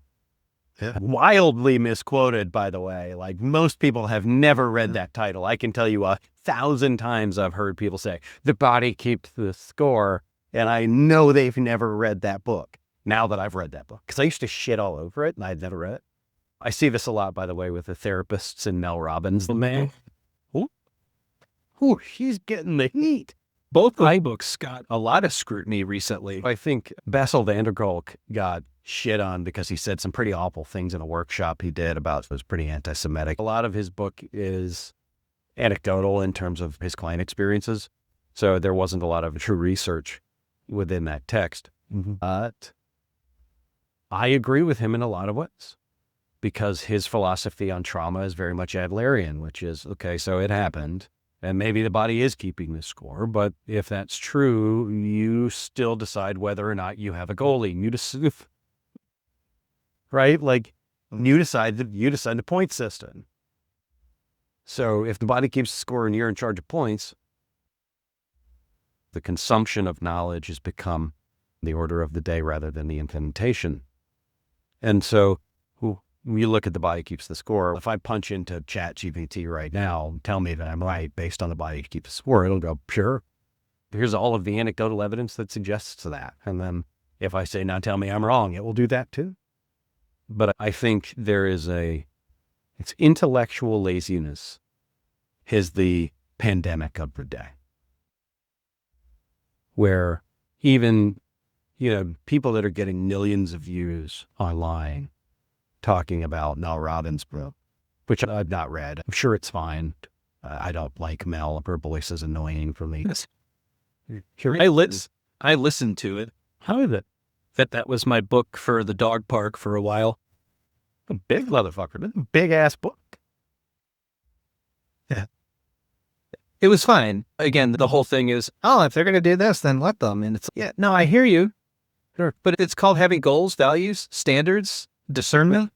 Yeah. Wildly misquoted, by the way. Like most people have never read that title. I can tell you 1,000 times I've heard people say, The Body Keeps the Score. And I know they've never read that book now that I've read that book. Because I used to shit all over it and I'd never read it. I see this a lot, by the way, with the therapists and Mel Robbins. Man. Ooh, she's getting the heat. Both my books got a lot of scrutiny recently. I think Bessel van der Kolk got shit on because he said some pretty awful things in a workshop he did about it was pretty anti-Semitic. A lot of his book is anecdotal in terms of his client experiences. So there wasn't a lot of true research within that text. Mm-hmm. But I agree with him in a lot of ways because his philosophy on trauma is very much Adlerian, which is, okay, so it happened. And maybe the body is keeping the score, but if that's true, you still decide whether or not you have a goalie. You decide, right? Like you decide the point system. So if the body keeps the score and you're in charge of points, the consumption of knowledge has become the order of the day rather than the implementation. And so when you look at the body keeps the score, if I punch into ChatGPT right now, tell me that I'm right based on the body keeps the score, it'll go, sure. Here's all of the anecdotal evidence that suggests that. And then if I say, now tell me I'm wrong, it will do that too. But I think it's intellectual laziness is the pandemic of the day. Where even, people that are getting millions of views online talking about Mel Robbins' book, which I've not read. I'm sure it's fine. I don't like Mel. Her voice is annoying for me. I listened to it. How is it? That was my book for the dog park for a while. A big motherfucker. Big ass book. Yeah. It was fine. Again, the whole thing is, if they're going to do this, then let them. And it's, no, I hear you. Sure. But it's called having goals, values, standards, discernment.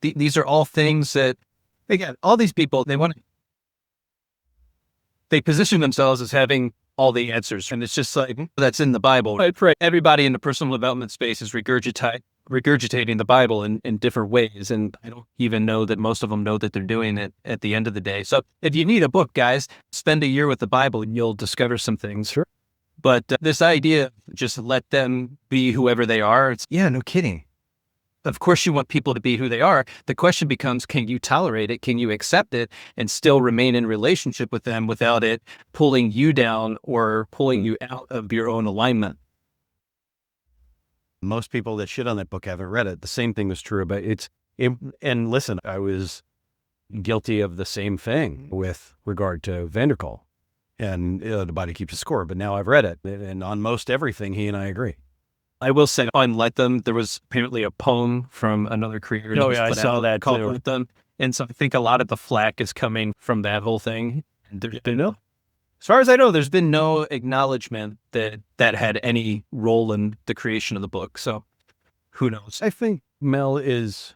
These are all things that, again, all these people, they position themselves as having all the answers. And it's just like, that's in the Bible. I pray everybody in the personal development space is regurgitating the Bible in different ways. And I don't even know that most of them know that they're doing it at the end of the day. So if you need a book, guys, spend a year with the Bible and you'll discover some things. Sure. But this idea, just let them be whoever they are. No kidding. Of course, you want people to be who they are. The question becomes, can you tolerate it? Can you accept it and still remain in relationship with them without it pulling you down or pulling you out of your own alignment? Most people that shit on that book haven't read it. The same thing was true about it. And listen, I was guilty of the same thing with regard to van der Kolk and The Body Keeps the Score. But now I've read it, and on most everything, he and I agree. I will say on Let Them, there was apparently a poem from another creator. Oh, yeah, I saw that called too. Let Them. And so I think a lot of the flack is coming from that whole thing. And as far as I know, there's been no acknowledgement that had any role in the creation of the book. So who knows? I think Mel is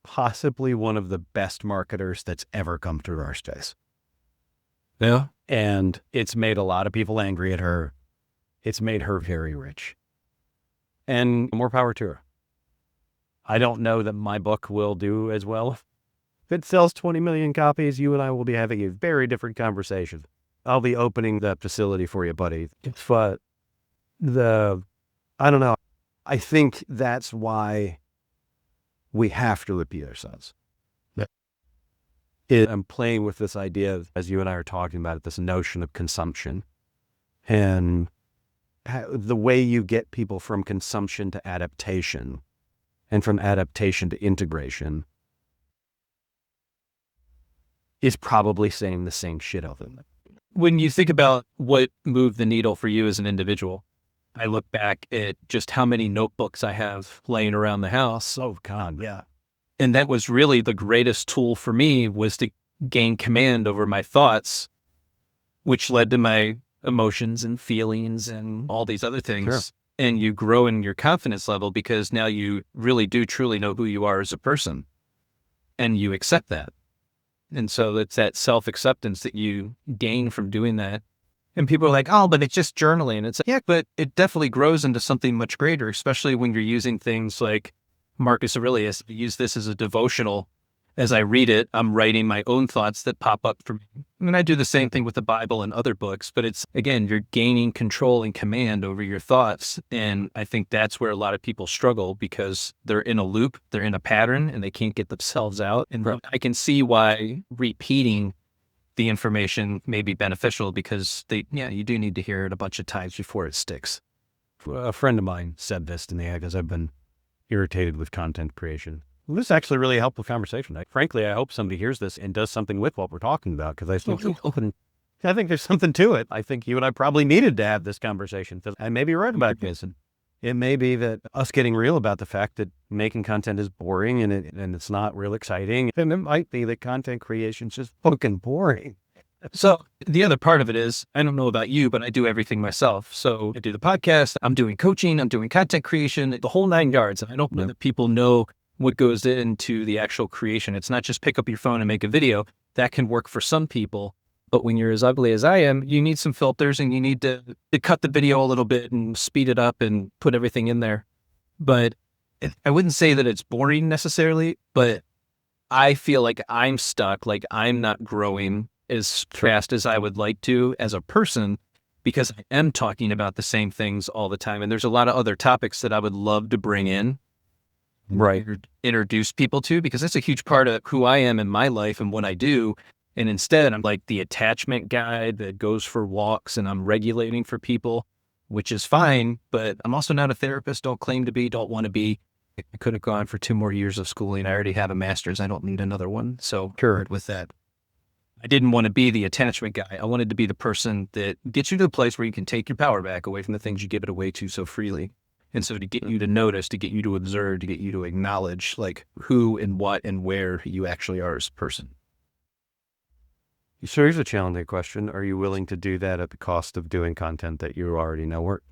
possibly one of the best marketers that's ever come through our space. Yeah. And it's made a lot of people angry at her. It's made her very rich. And more power to her. I don't know that my book will do as well. If it sells 20 million copies, you and I will be having a very different conversation. I'll be opening the facility for you, buddy. But I don't know. I think that's why we have to repeat ourselves. I'm playing with this idea, as you and I are talking about it, this notion of consumption. And the way you get people from consumption to adaptation and from adaptation to integration is probably saying the same shit over them. When you think about what moved the needle for you as an individual, I look back at just how many notebooks I have laying around the house. Oh, God, yeah. And that was really the greatest tool for me, was to gain command over my thoughts, which led to my emotions and feelings and all these other things. Sure. And you grow in your confidence level because now you really do truly know who you are as a person, and you accept that. And so it's that self-acceptance that you gain from doing that. And people are like, oh, but it's just journaling. It's like, yeah, but it definitely grows into something much greater, especially when you're using things like Marcus Aurelius. I use this as a devotional. As I read it, I'm writing my own thoughts that pop up for me. And I do the same thing with the Bible and other books, but it's, again, you're gaining control and command over your thoughts. And I think that's where a lot of people struggle, because they're in a loop, they're in a pattern, and they can't get themselves out. And I can see why repeating the information may be beneficial, because you do need to hear it a bunch of times before it sticks. A friend of mine said this to me because I've been irritated with content creation. Well, this is actually really a helpful conversation. Frankly, I hope somebody hears this and does something with what we're talking about, because I think there's something to it. I think you and I probably needed to have this conversation. I may be right about this. And it may be that us getting real about the fact that making content is boring and it's not real exciting. And it might be that content creation's just fucking boring. So the other part of it is, I don't know about you, but I do everything myself. So I do the podcast, I'm doing coaching, I'm doing content creation, the whole 9 yards. And I don't know that people know what goes into the actual creation. It's not just pick up your phone and make a video. That can work for some people. But when you're as ugly as I am, you need some filters, and you need to cut the video a little bit and speed it up and put everything in there. But I wouldn't say that it's boring necessarily, but I feel like I'm stuck, like I'm not growing as fast as I would like to as a person, because I am talking about the same things all the time. And there's a lot of other topics that I would love to bring in. Right. Introduce people to, because that's a huge part of who I am in my life and what I do. And instead, I'm like the attachment guy that goes for walks, and I'm regulating for people, which is fine, but I'm also not a therapist. Don't claim to be, don't want to be. I could have gone for 2 more years of schooling. I already have a master's. I don't need another one. So cured with that. I didn't want to be the attachment guy. I wanted to be the person that gets you to the place where you can take your power back away from the things you give it away to so freely. And so to get you to notice, to get you to observe, to get you to acknowledge like who and what and where you actually are as a person. So here's a challenging question. Are you willing to do that at the cost of doing content that you already know works?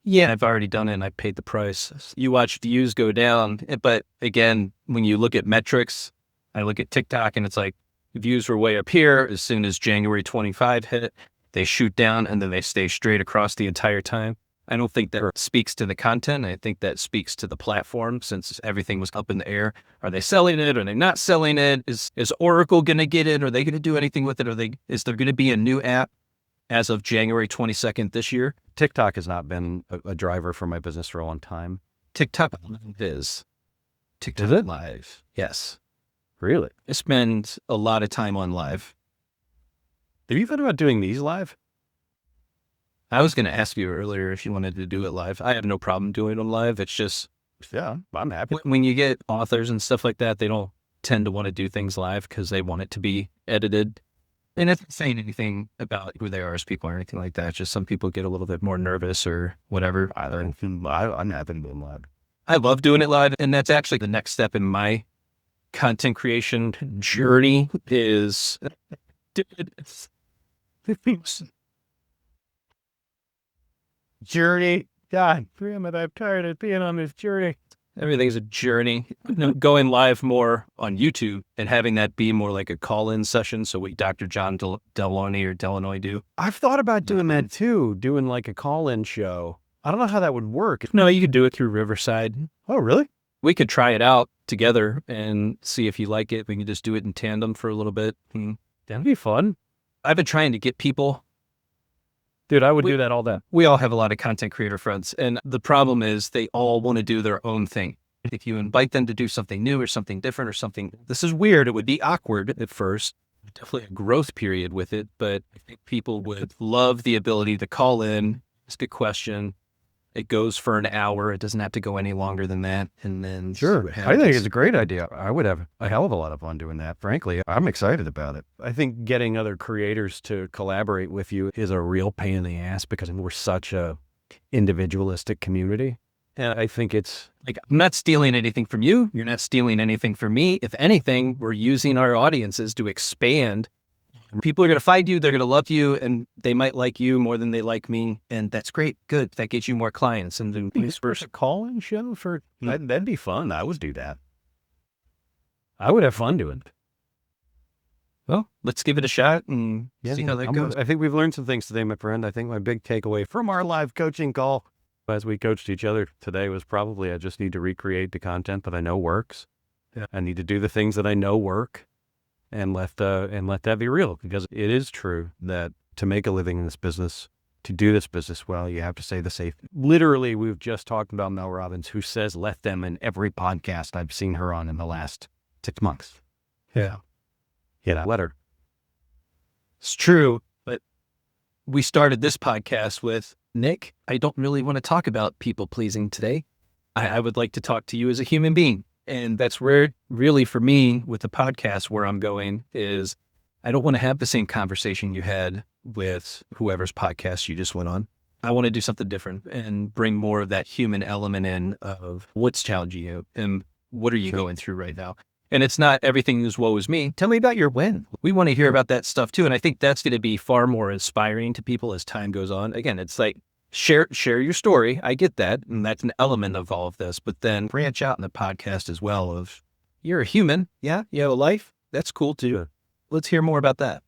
Yeah, I've already done it and I paid the price. You watch views go down. But again, when you look at metrics, I look at TikTok and it's like views were way up here. As soon as January 25 hit, they shoot down and then they stay straight across the entire time. I don't think that speaks to the content. I think that speaks to the platform, since everything was up in the air. Are they selling it? Are they not selling it? Is Oracle going to get it? Are they going to do anything with it? Is there going to be a new app as of January 22nd this year? TikTok has not been a driver for my business for a long time. TikTok is. TikTok Is it? Live. Yes. Really? I spend a lot of time on live. Have you thought about doing these live? I was going to ask you earlier if you wanted to do it live. I have no problem doing them live. It's just, Yeah, I'm happy. when you get authors and stuff like that, they don't tend to want to do things live because they want it to be edited. And it's not saying anything about who they are as people or anything like that. It's just some people get a little bit more nervous or whatever. I'm happy doing live. I love doing it live. And that's actually the next step in my content creation journey is... Journey. God damn it, I'm tired of being on this journey. Everything's a journey. Going live more on YouTube and having that be more like a call-in session. So what Dr. John Delanoy do. I've thought about doing that too, doing like a call-in show. I don't know how that would work. No, you could do it through Riverside. Oh, really? We could try it out together and see if you like it. We can just do it in tandem for a little bit. That'd be fun. I've been trying to get people. Dude, I would do that all day. We all have a lot of content creator friends, and the problem is they all want to do their own thing. If you invite them to do something new or something different or something, this is weird. It would be awkward at first. Definitely a growth period with it, but I think people would love the ability to call in, ask a question. It goes for an hour. It doesn't have to go any longer than that. And then Sure. I think it's a great idea. I would have a hell of a lot of fun doing that. Frankly, I'm excited about it. I think getting other creators to collaborate with you is a real pain in the ass because we're such a individualistic community. And I think it's Like, I'm not stealing anything from you. You're not stealing anything from me. If anything, we're using our audiences to expand. People are going to find you. They're going to love you, and they might like you more than they like me. And that's great. Good. That gets you more clients. And then vice versa. a call-in show for that'd be fun. I would do that. I would have fun doing it. Well, let's give it a shot and see how that goes. I think we've learned some things today, my friend. I think my big takeaway from our live coaching call as we coached each other today was probably I just need to recreate the content that I know works. Yeah. I need to do the things that I know work and let that be real, because it is true that to make a living in this business, to do this business well, you have to say the safe. Literally, we've just talked about Mel Robbins, who says let them in every podcast I've seen her on in the last 6 months. Yeah. Let her. It's true, but we started this podcast with, Nick, I don't really want to talk about people pleasing today. I would like to talk to you as a human being. And that's where really for me with the podcast where I'm going is I don't want to have the same conversation you had with whoever's podcast you just went on. I want to do something different and bring more of that human element in of what's challenging you and what are you going through right now? And it's not everything is woe is me. Tell me about your win. We want to hear about that stuff too. And I think that's going to be far more inspiring to people as time goes on. Again, it's like share your story. I get that. And that's an element of all of this, but then branch out in the podcast as well of you're a human. Yeah. You have a life. That's cool too. Sure. Let's hear more about that.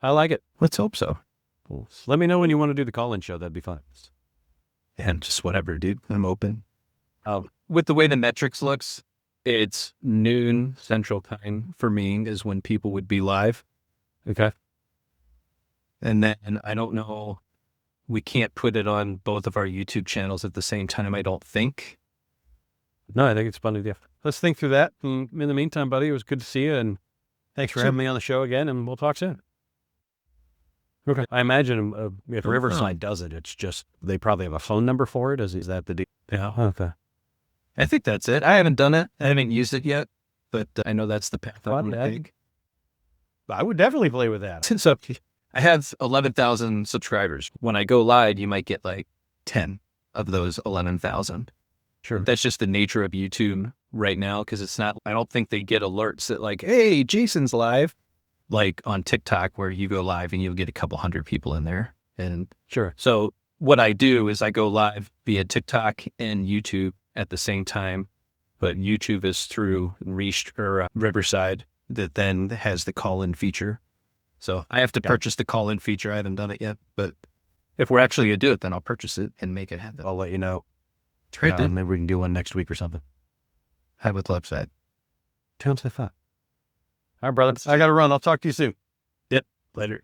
I like it. Let's hope so. Cool. Let me know when you want to do the call-in show. That'd be fun. And just whatever, dude. I'm open. With the way the metrics looks, it's noon Central Time for me is when people would be live. Okay. And then I don't know, we can't put it on both of our YouTube channels at the same time, I don't think. No, I think it's a fun idea. Let's think through that. And in the meantime, buddy, it was good to see you. And thanks for having me on the show again. And we'll talk soon. Okay. I imagine if Riverside does it, it's just, they probably have a phone number for it. Is that the deal? Yeah. Okay. I think that's it. I haven't done it. I haven't used it yet, but I know that's the path I want to take. I would definitely play with that. So I have 11,000 subscribers. When I go live, you might get like 10 of those 11,000. Sure. That's just the nature of YouTube right now. Cause it's not, I don't think they get alerts that like, hey, Jason's live, like on TikTok where you go live and you'll get a couple hundred people in there. And Sure. so what I do is I go live via TikTok and YouTube at the same time, but YouTube is through Riverside that then has the call-in feature. So I have to purchase the call-in feature. I haven't done it yet, but if we're actually going to do it, then I'll purchase it and make it happen. I'll let you know. Great. Maybe we can do one next week or something. I would love that. Sounds like fun. All right, brother. I got to run. I'll talk to you soon. Yep. Later.